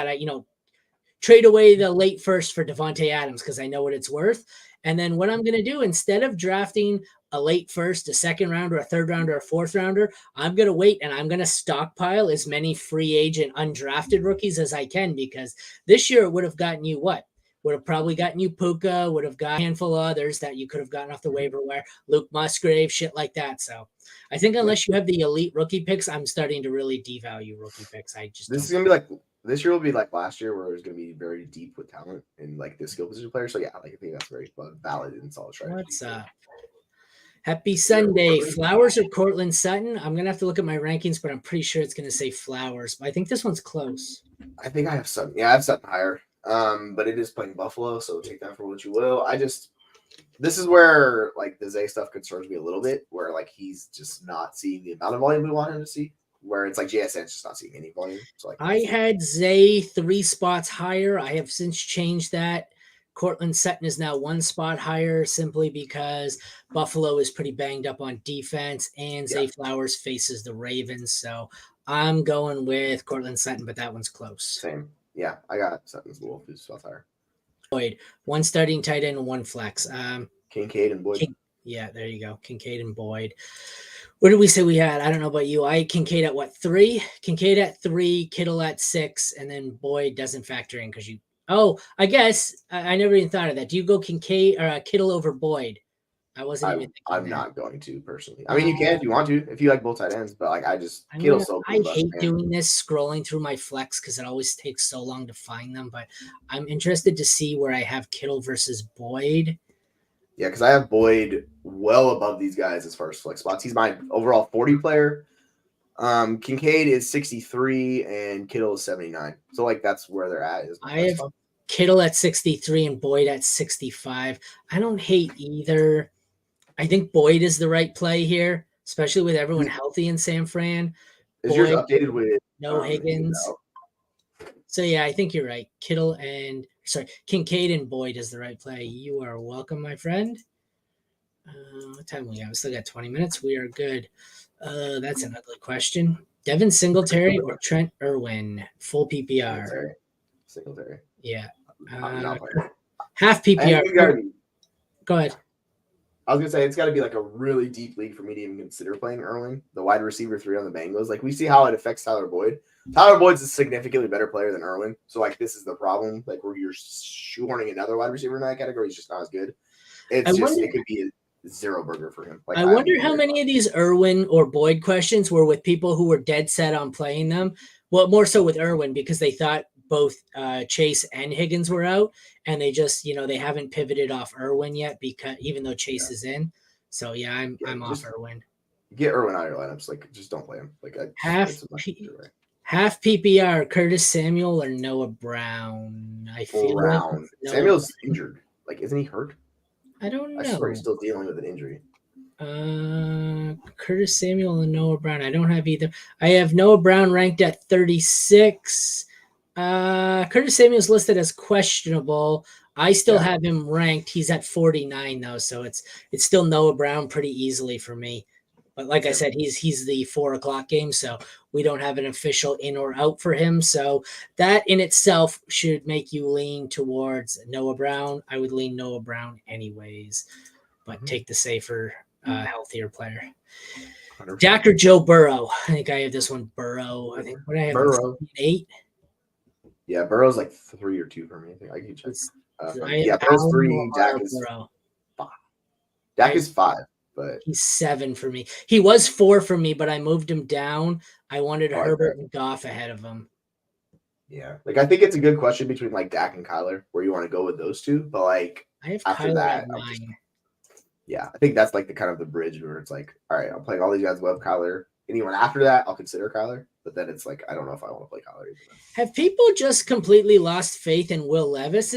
Speaker 1: trade away the late first for Devontae Adams because I know what it's worth. And then what I'm going to do, instead of drafting a late first, a second rounder, a third rounder, a fourth rounder. I'm going to wait and I'm going to stockpile as many free agent undrafted rookies as I can, because this year it would have gotten you what? Would have probably gotten you Puka, would have got a handful of others that you could have gotten off the waiver wire, Luke Musgrave, shit like that. So I think unless you have the elite rookie picks, I'm starting to really devalue rookie picks. I just
Speaker 2: This is gonna be like this year will be like last year, where it was gonna be very deep with talent and like the skill position player. So yeah, like I think that's very valid and solid strategy.
Speaker 1: What's up? Happy Sunday. Flowers or Cortland Sutton? I'm gonna have to look at my rankings, but I'm pretty sure it's gonna say Flowers. But I think this one's close.
Speaker 2: I think I have Sutton. Yeah, I have Sutton higher. But it is playing Buffalo, so take that for what you will. This is where like the Zay stuff concerns me a little bit, where like he's just not seeing the amount of volume we want him to see. Where it's like JSN's just not seeing any volume. So like
Speaker 1: I had Zay 3 spots higher. I have since changed that. Cortland Sutton is now 1 spot higher, simply because Buffalo is pretty banged up on defense, and Zay Flowers faces the Ravens. So I'm going with Cortland Sutton, but that one's close.
Speaker 2: Same. Yeah, I got Sutton's Wolf, who's spots higher.
Speaker 1: Boyd, 1 starting tight end and 1 flex.
Speaker 2: Kincaid and Boyd.
Speaker 1: Yeah, there you go. Kincaid and Boyd. What did we say we had? I don't know about you. I Kincaid at what, 3? Kincaid at 3, Kittle at 6, and then Boyd doesn't factor in because you. Oh, I guess I never even thought of that. Do you go Kincaid or Kittle over Boyd? I wasn't even thinking.
Speaker 2: I'm not going to personally. I mean, you can if you want to, if you like both tight ends, but like Kittle's so
Speaker 1: cool. I hate doing this, scrolling through my flex, because it always takes so long to find them. But I'm interested to see where I have Kittle versus Boyd.
Speaker 2: Yeah, because I have Boyd well above these guys as far as flex spots. He's my overall 40 player. Kincaid is 63 and Kittle is 79. So like that's where they're at.
Speaker 1: I have Kittle at 63 and Boyd at 65. I don't hate either. I think Boyd is the right play here, especially with everyone healthy in San Fran.
Speaker 2: Is yours updated with
Speaker 1: no Higgins? So yeah, I think you're right. Kincaid and Boyd is the right play. You are welcome, my friend. What time we have? We still got 20 minutes. We are good. That's an ugly question. Devin Singletary or Trent Irwin? Full PPR.
Speaker 2: Singletary.
Speaker 1: Yeah. Half PPR. Go ahead.
Speaker 2: I was gonna say it's got to be like a really deep league for me to even consider playing Irwin, the wide receiver 3 on the Bengals. Like we see how it affects Tyler Boyd. Tyler Boyd's a significantly better player than Irwin, so like this is the problem. Like where you're shoehorning another wide receiver in that category, he's just not as good. It could be a zero burger for him. Like
Speaker 1: I wonder how many of these Irwin or Boyd questions were with people who were dead set on playing them. Well, more so with Irwin because they thought both Chase and Higgins were out, and they just, they haven't pivoted off Irwin yet, because even though Chase is in. So yeah, I'm off Irwin.
Speaker 2: Get Irwin out of your lineups. Like just don't play him. Like
Speaker 1: half PPR, Curtis Samuel or Noah Brown. I feel
Speaker 2: like Samuel's injured. Like, isn't he hurt?
Speaker 1: I don't know.
Speaker 2: I swear he's still dealing with an injury.
Speaker 1: Curtis Samuel and Noah Brown. I don't have either. I have Noah Brown ranked at 36. Curtis Samuel's listed as questionable. I still have him ranked. He's at 49 though, so it's still Noah Brown pretty easily for me. But like I said, he's the 4:00 game, so we don't have an official in or out for him. So that in itself should make you lean towards Noah Brown. I would lean Noah Brown anyways, but take the safer, healthier player. 100%. Dak or Joe Burrow? I think I have this one. Burrow. I think what I have
Speaker 2: Burrow
Speaker 1: 8.
Speaker 2: Yeah, Burrow's like 3 or 2 for me. I think I can check. Burrow's 3. Dak is 5. Dak is 5. But
Speaker 1: he's 7 for me. He was 4 for me, but I moved him down. I wanted Herbert and Goff ahead of him.
Speaker 2: Yeah, like I think it's a good question between like Dak and Kyler, where you want to go with those two. But like
Speaker 1: I have
Speaker 2: after
Speaker 1: Kyler
Speaker 2: that,
Speaker 1: at 9.
Speaker 2: I think that's like the kind of the bridge where it's like, all right, I'm playing all these guys above Kyler. Anyone after that, I'll consider Kyler. But then it's like I don't know if I want to play Kyler either.
Speaker 1: Have people just completely lost faith in Will Levis?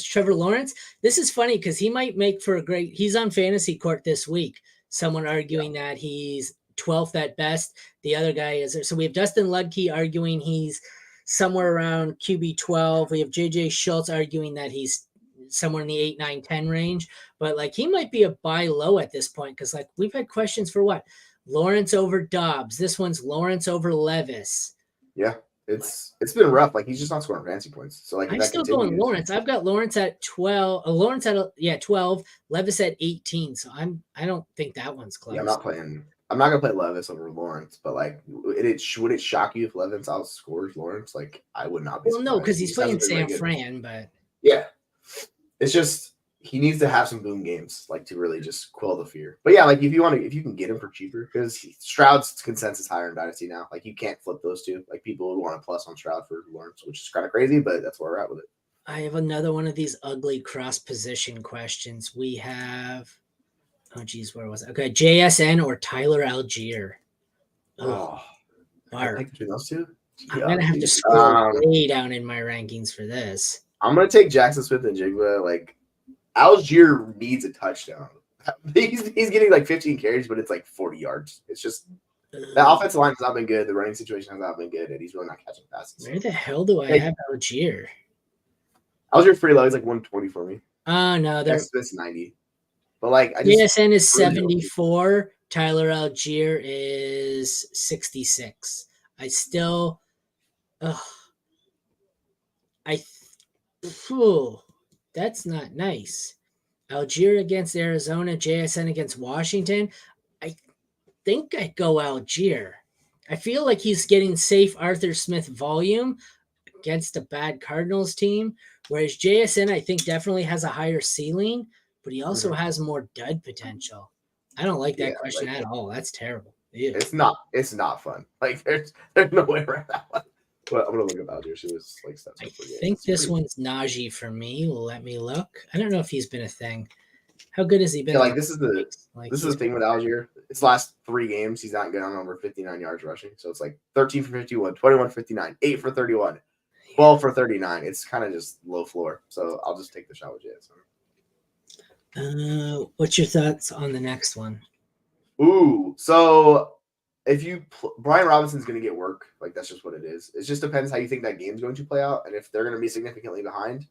Speaker 1: Trevor Lawrence. This is funny because he might make for a great. He's on fantasy court this week. Someone arguing that he's 12th at best. The other guy is. So we have Dustin Ludke arguing he's somewhere around QB 12. We have JJ Schultz arguing that he's somewhere in the 8, 9, 10 range. But like he might be a buy low at this point because like we've had questions for what? Lawrence over Dobbs. This one's Lawrence over Levis.
Speaker 2: Yeah. it's been rough. Like he's just not scoring fancy points. So like if
Speaker 1: I'm
Speaker 2: that
Speaker 1: still going
Speaker 2: continues,
Speaker 1: Lawrence. I've got Lawrence at 12. Lawrence at 12. Levis at 18. So I don't think that one's close.
Speaker 2: yeah, I'm not gonna play Levis over Lawrence, but like, would it shock you if Levis outscores Lawrence? Like, I would not be.
Speaker 1: Well, no, because
Speaker 2: He
Speaker 1: he's
Speaker 2: just hasn't
Speaker 1: playing
Speaker 2: been
Speaker 1: San
Speaker 2: very good.
Speaker 1: Fran, but
Speaker 2: Yeah, it's just he needs to have some boom games, like to really just quell the fear. But yeah, like if you can get him for cheaper, because Stroud's consensus higher in Dynasty now. Like you can't flip those two. Like people would want a plus on Stroud for Lawrence, which is kind of crazy, but that's where we're at with it.
Speaker 1: I have another one of these ugly cross position questions. We have, oh geez, where was it? Okay, JSN or Tyler Algier.
Speaker 2: Oh, I
Speaker 1: Barb.
Speaker 2: like between those two.
Speaker 1: I'm
Speaker 2: Yeah,
Speaker 1: gonna have to scroll way down in my rankings for this.
Speaker 2: I'm gonna take Jackson Smith and Jigba. Like Algier needs a touchdown. He's getting like 15 carries, but it's like 40 yards. It's just the offensive line has not been good. The running situation has not been good, and he's really not catching passes.
Speaker 1: Where the hell do I have Algier?
Speaker 2: Algier's pretty low. He's like 120 for me.
Speaker 1: Oh no,
Speaker 2: that's 90. But like
Speaker 1: JSN is 74. Tyler Algier is 66. I still, that's not nice. Algier against Arizona, JSN against Washington. I think I'd go Algier. I feel like he's getting safe Arthur Smith volume against a bad Cardinals team, whereas JSN I think definitely has a higher ceiling, but he also has more dud potential. I don't like that question at all. That's terrible. Ew.
Speaker 2: It's not fun. Like there's no way around that one. But I'm gonna look at Algier. She was like steps
Speaker 1: I think this one's Najee for me. Let me look. I don't know if he's been a thing. How good has he been?
Speaker 2: Yeah, like this is the thing with Algier. His last 3 games, he's not getting on over 59 yards rushing. So it's like 13 for 51, 21 for 59, 8 for 31, 12 for 39. It's kind of just low floor. So I'll just take the shot with JSN.
Speaker 1: What's your thoughts on the next one?
Speaker 2: Ooh, so if Brian Robinson's going to get work, like that's just what it is. It just depends how you think that game's going to play out, and if they're going to be significantly behind,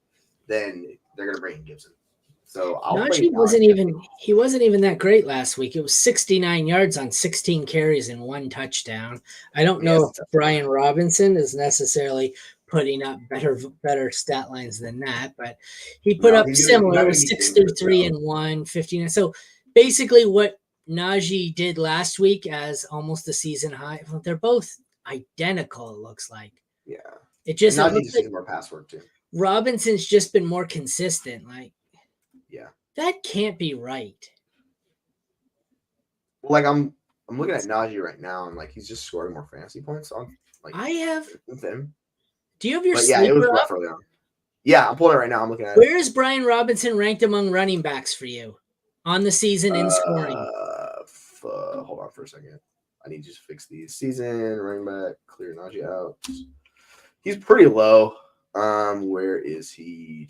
Speaker 2: then they're going to bring in Gibson. So
Speaker 1: Najee wasn't even that great last week. It was 69 yards on 16 carries and 1 touchdown. I don't know if Brian Robinson is necessarily putting up better stat lines than that, but he put up similar. It was 6-3 and 1, 15. So basically what Najee did last week as almost a season high, they're both identical, it looks like.
Speaker 2: Yeah.
Speaker 1: It just
Speaker 2: looks like more pass work too.
Speaker 1: Robinson's just been more consistent. Like,
Speaker 2: yeah.
Speaker 1: That can't be right.
Speaker 2: Well, like I'm looking at Najee right now, and like he's just scoring more fantasy points on. Like
Speaker 1: I have
Speaker 2: him.
Speaker 1: Do you have your
Speaker 2: sleeper it was rough early on. Yeah, I'm pulling it right now. I'm looking at
Speaker 1: Where is Brian Robinson ranked among running backs for you on the season in scoring?
Speaker 2: Hold on for a second. I need to just fix these. Season, running back, clear Najee out. He's pretty low. Where is he?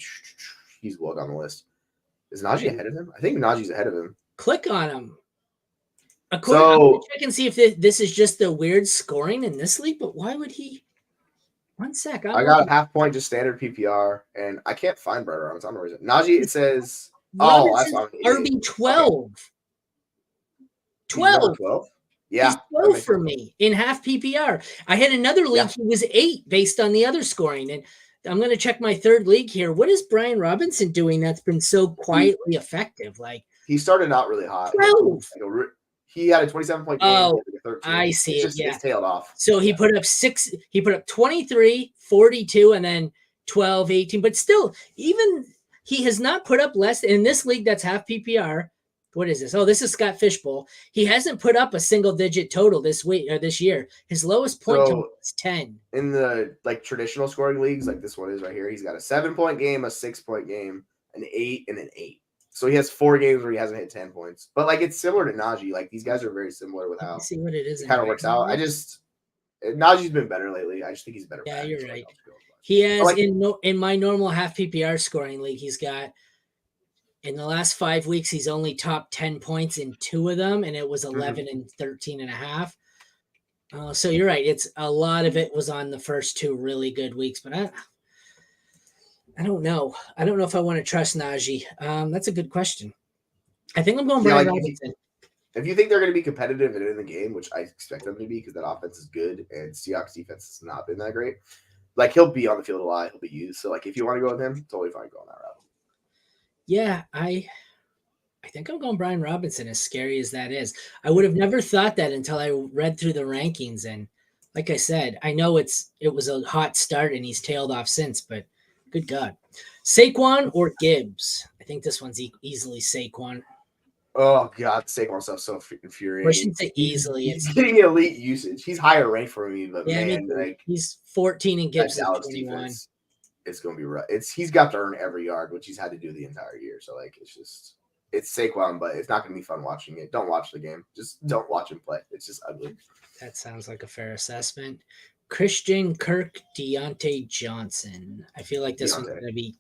Speaker 2: He's well down the list. Is Najee ahead of him? I think Najee's ahead of him.
Speaker 1: Click on him. I'm going to check and see if this is just the weird scoring in this league, but why would he? 1 sec.
Speaker 2: I got a half point, just standard PPR, and I can't find Brian Robinson. I don't know where Najee, it says,
Speaker 1: RB 12. Okay. 12.
Speaker 2: 12? Yeah.
Speaker 1: He's 12 for me in half PPR. I had another league, he was 8 based on the other scoring. And I'm going to check my third league here. What is Brian Robinson doing that's been so quietly effective? Like
Speaker 2: he started out really hot.
Speaker 1: 12.
Speaker 2: He had a 27-point game.
Speaker 1: Oh, I see it.
Speaker 2: It's tailed off.
Speaker 1: So he put up 23, 42, and then 12, 18. But still, even he has not put up less in this league that's half PPR. What is this? Oh, this is Scott Fishbowl. He hasn't put up a single-digit total this week or this year. His lowest point total is 10.
Speaker 2: In the traditional scoring leagues, like this one is right here, he's got a 7-point game, a 6-point game, an 8, and an 8. So he has 4 games where he hasn't hit 10 points. But like it's similar to Najee. Like these guys are very similar with how
Speaker 1: see what it is.
Speaker 2: It kind of works out. Najee's been better lately. I just think he's better.
Speaker 1: Yeah, you're right. He has in my normal half PPR scoring league, he's got in the last 5 weeks, he's only top 10 points in 2 of them, and it was 11 and 13 and a half. So you're right. It's a lot of it was on the first 2 really good weeks, but I don't know. I don't know if I want to trust Najee. That's a good question. I think I'm going Brian Robinson.
Speaker 2: If you think they're going to be competitive and in the game, which I expect them to be because that offense is good and Seahawks defense has not been that great, like he'll be on the field a lot, he'll be used. So like if you want to go with him, totally fine going that route.
Speaker 1: Yeah, I think I'm going Brian Robinson, as scary as that is. I would have never thought that until I read through the rankings. And like I said, I know it was a hot start and he's tailed off since, but good God. Saquon or Gibbs? I think this one's easily Saquon.
Speaker 2: Oh God, Saquon stuff's so infuriating.
Speaker 1: Or I shouldn't say easily.
Speaker 2: He's getting elite usage. He's higher ranked for me, but
Speaker 1: yeah,
Speaker 2: man,
Speaker 1: like he's 14 and Gibbs is 21.
Speaker 2: It's gonna be rough. He's got to earn every yard, which he's had to do the entire year. So like it's Saquon, but it's not gonna be fun watching it. Don't watch the game. Just don't watch him play. It's just ugly.
Speaker 1: That sounds like a fair assessment. Christian Kirk, Deontay Johnson. I feel like this one's gonna be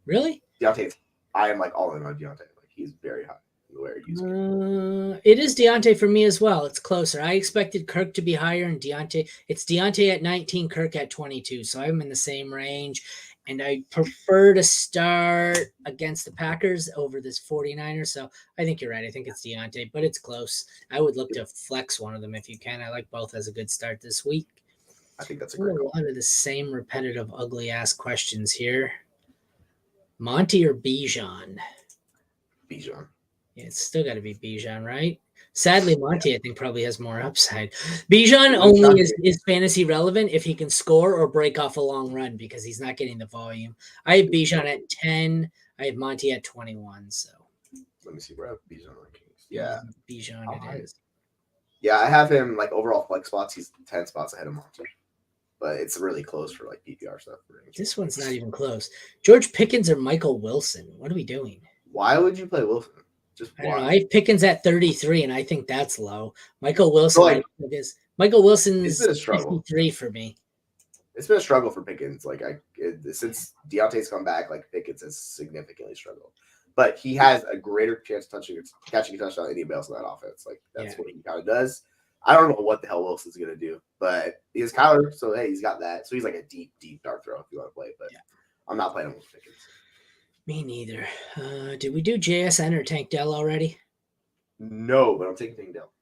Speaker 1: really
Speaker 2: Deontay. I am like all in on Deontay. Like he's very high.
Speaker 1: It is Deontay for me as well. It's closer. I expected Kirk to be higher and Deontay. It's Deontay at 19, Kirk at 22. So I'm in the same range. And I prefer to start against the Packers over this 49ers. So I think you're right. I think it's Deontay, but it's close. I would look to flex one of them if you can. I like both as a good start this week.
Speaker 2: I think that's a great call.
Speaker 1: A lot of the same repetitive, ugly ass questions here. Monty or Bijan?
Speaker 2: Bijan.
Speaker 1: Yeah, it's still got to be Bijan, right? Sadly, Monty, I think, probably has more upside. Bijan only is fantasy relevant if he can score or break off a long run because he's not getting the volume. I have Bijan at 10. I have Monty at 21. So
Speaker 2: let me see where I have Bijan rankings. Yeah,
Speaker 1: Bijan it is.
Speaker 2: Yeah, I have him like overall flex spots. He's 10 spots ahead of Monty, but it's really close for like PPR stuff.
Speaker 1: This one's not even close. George Pickens or Michael Wilson? What are we doing?
Speaker 2: Why would you play Wilson?
Speaker 1: I don't know. I have Pickens at 33, and I think that's low. Michael Wilson, Michael Wilson's 53 for me.
Speaker 2: It's been a struggle for Pickens. Like since Deontay's come back, like Pickens has significantly struggled. But he has a greater chance of catching a touchdown than anybody else in that offense. Like that's what he kind of does. I don't know what the hell Wilson's gonna do, but he has Kyler, so hey, he's got that. So he's like a deep dart throw if you want to play. But I'm not playing him with Pickens.
Speaker 1: Me neither. Did we do JSN or Tank Dell already?
Speaker 2: No, but I'm taking Tank Dell.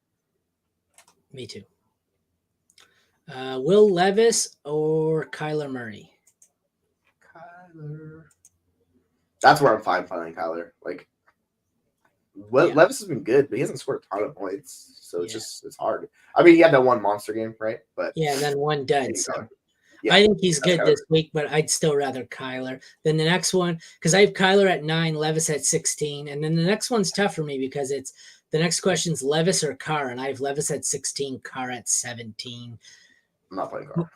Speaker 1: Me too. Will Levis or Kyler Murray?
Speaker 2: Kyler. That's where I'm fine playing Kyler. Like, Levis has been good, but he hasn't scored a ton of points, so it's hard. I mean, he had that one monster game, right? But
Speaker 1: and then one dud. So. I think he's good this week, but I'd still rather Kyler than the next one because I have Kyler at 9, Levis at 16. And then the next one's tough for me because it's the next question's Levis or Carr, and I have Levis at 16, Carr at 17.
Speaker 2: I'm not playing Carr.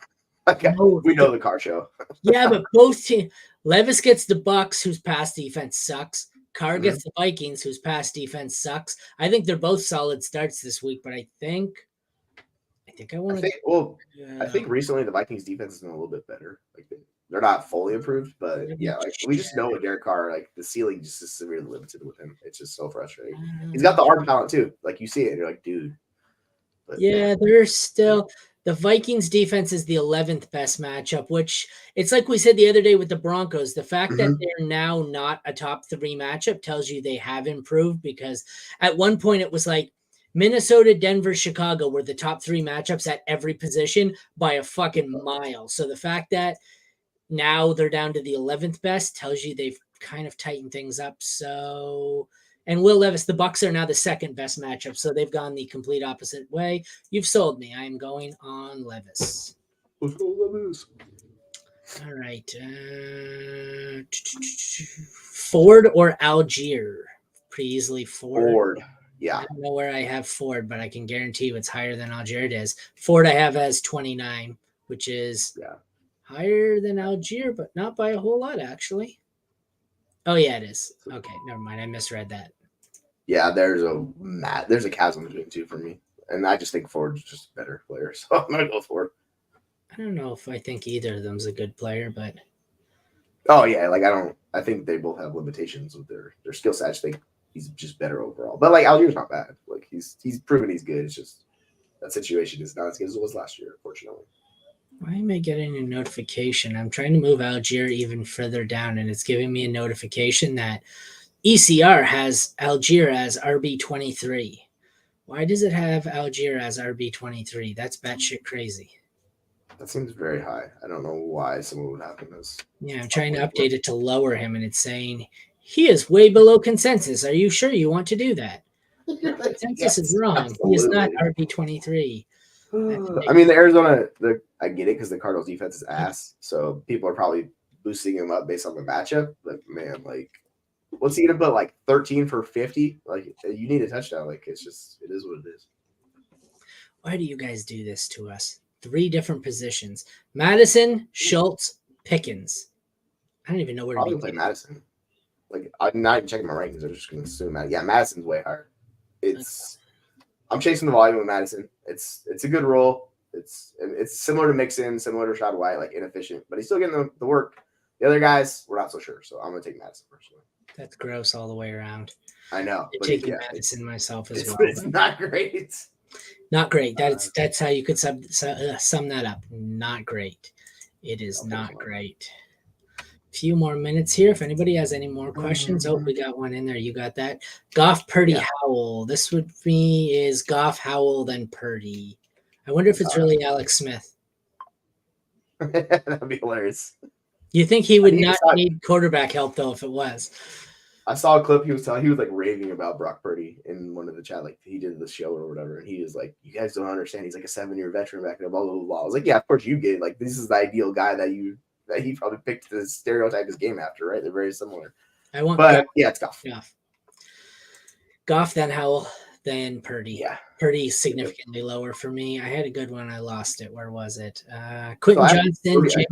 Speaker 2: Okay. We know the Carr show.
Speaker 1: Yeah, but both teams. Levis gets the Bucks, whose pass defense sucks. Carr gets the Vikings, whose pass defense sucks. I think they're both solid starts this week, but I think I think recently the Vikings defense has been a little bit better. Like they're not fully improved, but like we just know with Derek Carr, like the ceiling just is severely limited with him. It's just so frustrating. He's got the arm talent too. Like you see it, and you're like, dude. But, they're still the Vikings defense is the 11th best matchup, which it's like we said the other day with the Broncos. The fact that they're now not a top 3 matchup tells you they have improved because at one point it was like Minnesota, Denver, Chicago were the top 3 matchups at every position by a fucking mile. So the fact that now they're down to the 11th best tells you they've kind of tightened things up. So, and Will Levis, the Bucks are now the 2nd best matchup. So they've gone the complete opposite way. You've sold me. I am going on Levis.
Speaker 2: Let's go Levis.
Speaker 1: All right. Ford or Algier? Pretty easily Ford.
Speaker 2: Yeah.
Speaker 1: I don't know where I have Ford, but I can guarantee you it's higher than Algier it is. Ford I have as 29, which is higher than Algier, but not by a whole lot, actually. Oh, yeah, it is. Okay, never mind. I misread that.
Speaker 2: Yeah, there's a chasm between two for me. And I just think Ford's just a better player. So I'm going to go Ford.
Speaker 1: I don't know if I think either of them's a good player, but.
Speaker 2: Oh, yeah. Like, I think they both have limitations with their skill set. I just think he's just better overall. But like Algier's not bad. Like he's proven he's good. It's just that situation is not as good as it was last year, unfortunately.
Speaker 1: Why am I getting a notification? I'm trying to move Algier even further down, and it's giving me a notification that ECR has Algier as RB23. Why does it have Algier as RB23? That's batshit crazy.
Speaker 2: That seems very high. I don't know why someone would happen this.
Speaker 1: Yeah, I'm trying to update it to lower him, and it's saying he is way below consensus. Are you sure you want to do that? Consensus is wrong. He is not RB23.
Speaker 2: I mean, I get it because the Cardinals defense is ass, so people are probably boosting him up based on the matchup. But man, like, what's he gonna put like 13 for 50? Like, you need a touchdown. Like, it is what it is.
Speaker 1: Why do you guys do this to us? 3 different positions: Madison, Schultz, Pickens. I don't even know where
Speaker 2: I'm
Speaker 1: to
Speaker 2: gonna play
Speaker 1: begin.
Speaker 2: Madison. Like, I'm not even checking my rankings. I'm just gonna assume Madison. Yeah, Madison's way higher. I'm chasing the volume with Madison. It's a good role. It's similar to Mixon, similar to Rashad White, like inefficient, but he's still getting the work. The other guys, we're not so sure. So I'm gonna take Madison personally.
Speaker 1: That's gross all the way around.
Speaker 2: I know.
Speaker 1: I'm taking Madison myself as well.
Speaker 2: It's not great.
Speaker 1: Not great. That's how you could sum that up. Not great. It is not great. Few more minutes here. If anybody has any more questions, we got one in there. You got that? Goff, Purdy, Howell. This would be is Goff, Howell, then Purdy. I wonder if it's really Alex Smith.
Speaker 2: That'd be hilarious.
Speaker 1: You think he would not need quarterback help though if it was?
Speaker 2: I saw a clip he was like raving about Brock Purdy in one of the chat, like he did the show or whatever, and he was like, "You guys don't understand. He's like a 7-year veteran back there, blah blah blah." I was like, "Yeah, of course you get it. Like this is the ideal guy that he probably picked to stereotype his game after, right? They're very similar." It's Goff.
Speaker 1: Goff, then Howell, then Purdy.
Speaker 2: Yeah,
Speaker 1: Purdy significantly lower for me. I had a good one. I lost it. Where was it? Quentin Johnston.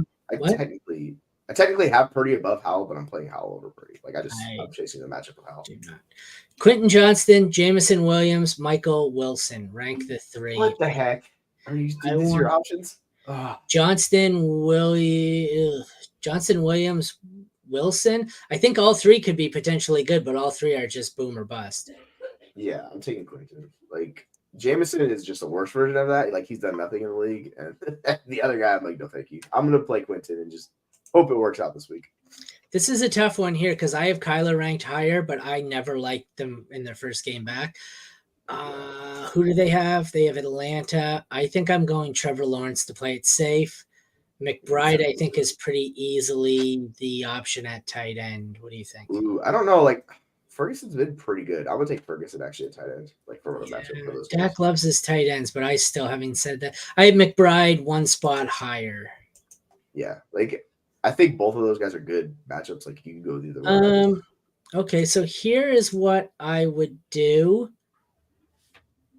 Speaker 2: I technically have Purdy above Howell, but I'm playing Howell over Purdy. Like I'm chasing the matchup with Howell.
Speaker 1: Quentin Johnston, Jameson Williams, Michael Wilson. Rank the 3.
Speaker 2: What the heck? Are these your options?
Speaker 1: Johnston, Williams, Wilson. I think all 3 could be potentially good, but all 3 are just boom or bust.
Speaker 2: Yeah, I'm taking Quentin. Like Jameson is just the worst version of that. Like he's done nothing in the league, and the other guy, I'm like, no, thank you. I'm gonna play Quentin and just hope it works out this week.
Speaker 1: This is a tough one here because I have Kyler ranked higher, but I never liked them in their first game back. Who do they have? They have Atlanta. I think I'm going Trevor Lawrence to play it safe. McBride, I think, is pretty easily the option at tight end. What do you think?
Speaker 2: Ooh, I don't know. Like Ferguson's been pretty good. I'm gonna take Ferguson actually at tight end. Like for matchup for those.
Speaker 1: Dak loves his tight ends, but I still haven't said that. I have McBride 1 spot higher.
Speaker 2: Yeah, like I think both of those guys are good matchups. Like you can go either way.
Speaker 1: Okay, so here is what I would do.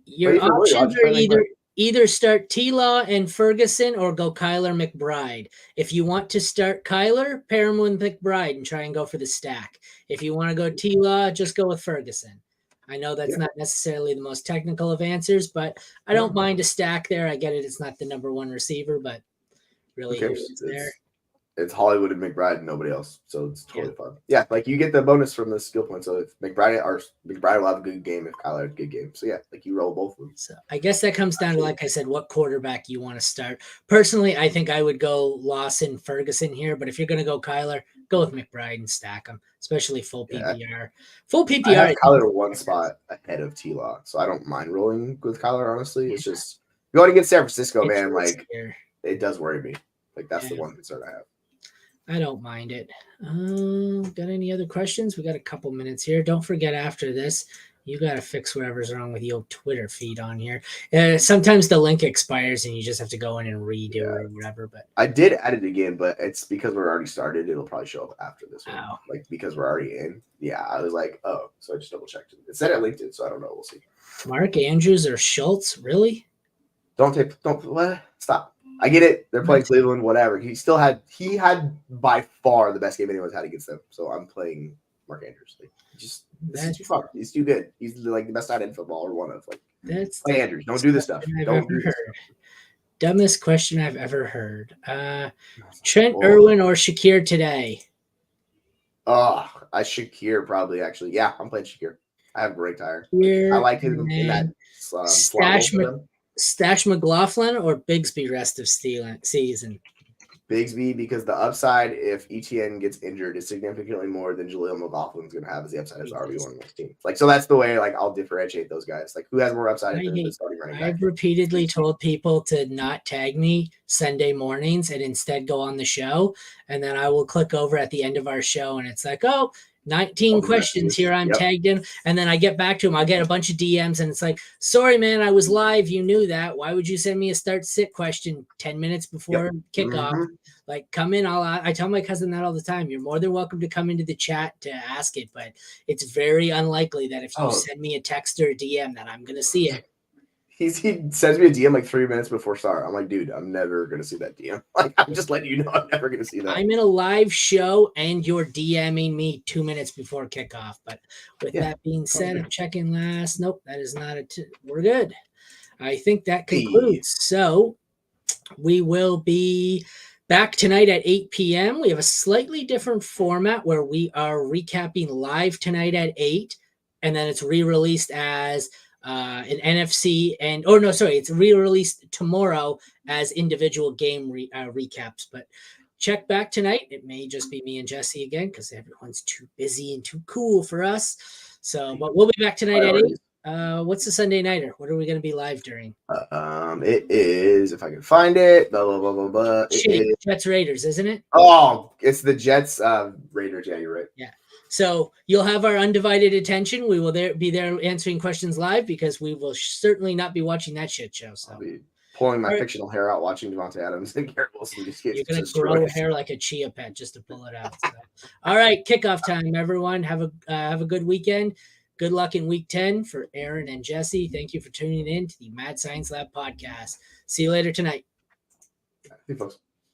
Speaker 1: Your options are either start T-Law and Ferguson or go Kyler McBride. If you want to start Kyler, pair him with McBride and try and go for the stack. If you want to go T-Law, just go with Ferguson. I know that's not necessarily the most technical of answers, but I don't mind a stack there. I get it. It's not the number 1 receiver, but really it's there.
Speaker 2: It's Hollywood and McBride and nobody else, so it's totally fun. Yeah, like you get the bonus from the skill point. So if McBride will have a good game if Kyler has a good game. So yeah, like you roll both of them.
Speaker 1: So I guess that comes down to, like I said, what quarterback you want to start. Personally, I think I would go Lawson, Ferguson here, but if you're going to go Kyler, go with McBride and stack them, especially full PPR. Full PPR.
Speaker 2: I have Kyler 1 spot ahead of T-Law, so I don't mind rolling with Kyler. Honestly, it's just going against San Francisco, man. Like it does worry me. Like that's the one concern I have.
Speaker 1: I don't mind it. Got any other questions? We got a couple minutes here. Don't forget after this, you got to fix whatever's wrong with your Twitter feed on here. Sometimes the link expires and you just have to go in and redo it or whatever. But
Speaker 2: I did add it again, but it's because we're already started. It'll probably show up after this one. Like because we're already in. Yeah, I was like, oh, so I just double checked it. It said I linked it, so I don't know. We'll see.
Speaker 1: Mark Andrews or Schultz, really?
Speaker 2: Don't stop. I get it. They're playing Cleveland, whatever. He had by far the best game anyone's had against them. So I'm playing Mark Andrews. Like, just this is too far. He's too good. He's like the best tight end in football or one of. Like play Andrews. Don't do this stuff. Don't do this stuff.
Speaker 1: Dumbest question I've ever heard. Trent Irwin or Shakir today?
Speaker 2: Shakir probably actually. Yeah, I'm playing Shakir. I have great tire. I like him in that
Speaker 1: Stash McLaughlin or Bigsby rest of season?
Speaker 2: Bigsby, because the upside if ETN gets injured is significantly more than Jaleel McLaughlin's going to have as the upside as RB1 on this team. Like, so that's the way like I'll differentiate those guys. Like, who has more upside if they're the starting running back?
Speaker 1: I've repeatedly told people to not tag me Sunday mornings and instead go on the show, and then I will click over at the end of our show, and it's like, oh, 19 questions here I'm tagged in, and then I get back to him. I'll get a bunch of DMs, and it's like, sorry, man, I was live. You knew that. Why would you send me a start sit question 10 minutes before kickoff? Like, come in. I tell my cousin that all the time. You're more than welcome to come into the chat to ask it, but it's very unlikely that if you send me a text or a DM that I'm going to see it.
Speaker 2: He sends me a DM like 3 minutes before start. I'm like, dude, I'm never going to see that DM. Like, I'm just letting you know I'm never going to see that.
Speaker 1: I'm in a live show and you're DMing me 2 minutes before kickoff. But with that being said, I'm checking last. Nope, that is not we're good. I think that concludes. So we will be back tonight at 8 p.m. We have a slightly different format where we are recapping live tonight at 8, and then it's re-released as an NFC it's re-released tomorrow as individual game recaps. But check back tonight. It may just be me and Jesse again because everyone's too busy and too cool for us. So, but we'll be back tonight at 8. What's the Sunday nighter? What are we going to be live during?
Speaker 2: It is, if I can find it, blah, blah, blah, blah, blah.
Speaker 1: Jets Raiders, isn't it?
Speaker 2: Oh, it's the Jets Raiders. Yeah, you're right.
Speaker 1: Yeah. So you'll have our undivided attention. We will be there answering questions live because we will certainly not be watching that shit show. So
Speaker 2: I'll be pulling my fictional hair out, watching Devontae Adams and Garrett Wilson just get.
Speaker 1: You're going to grow hair like a chia pet just to pull it out. So. All right, kickoff time, everyone. Have a good weekend. Good luck in week 10 for Aaron and Jesse. Thank you for tuning in to the Mad Science Lab podcast. See you later tonight.
Speaker 2: Hey, folks.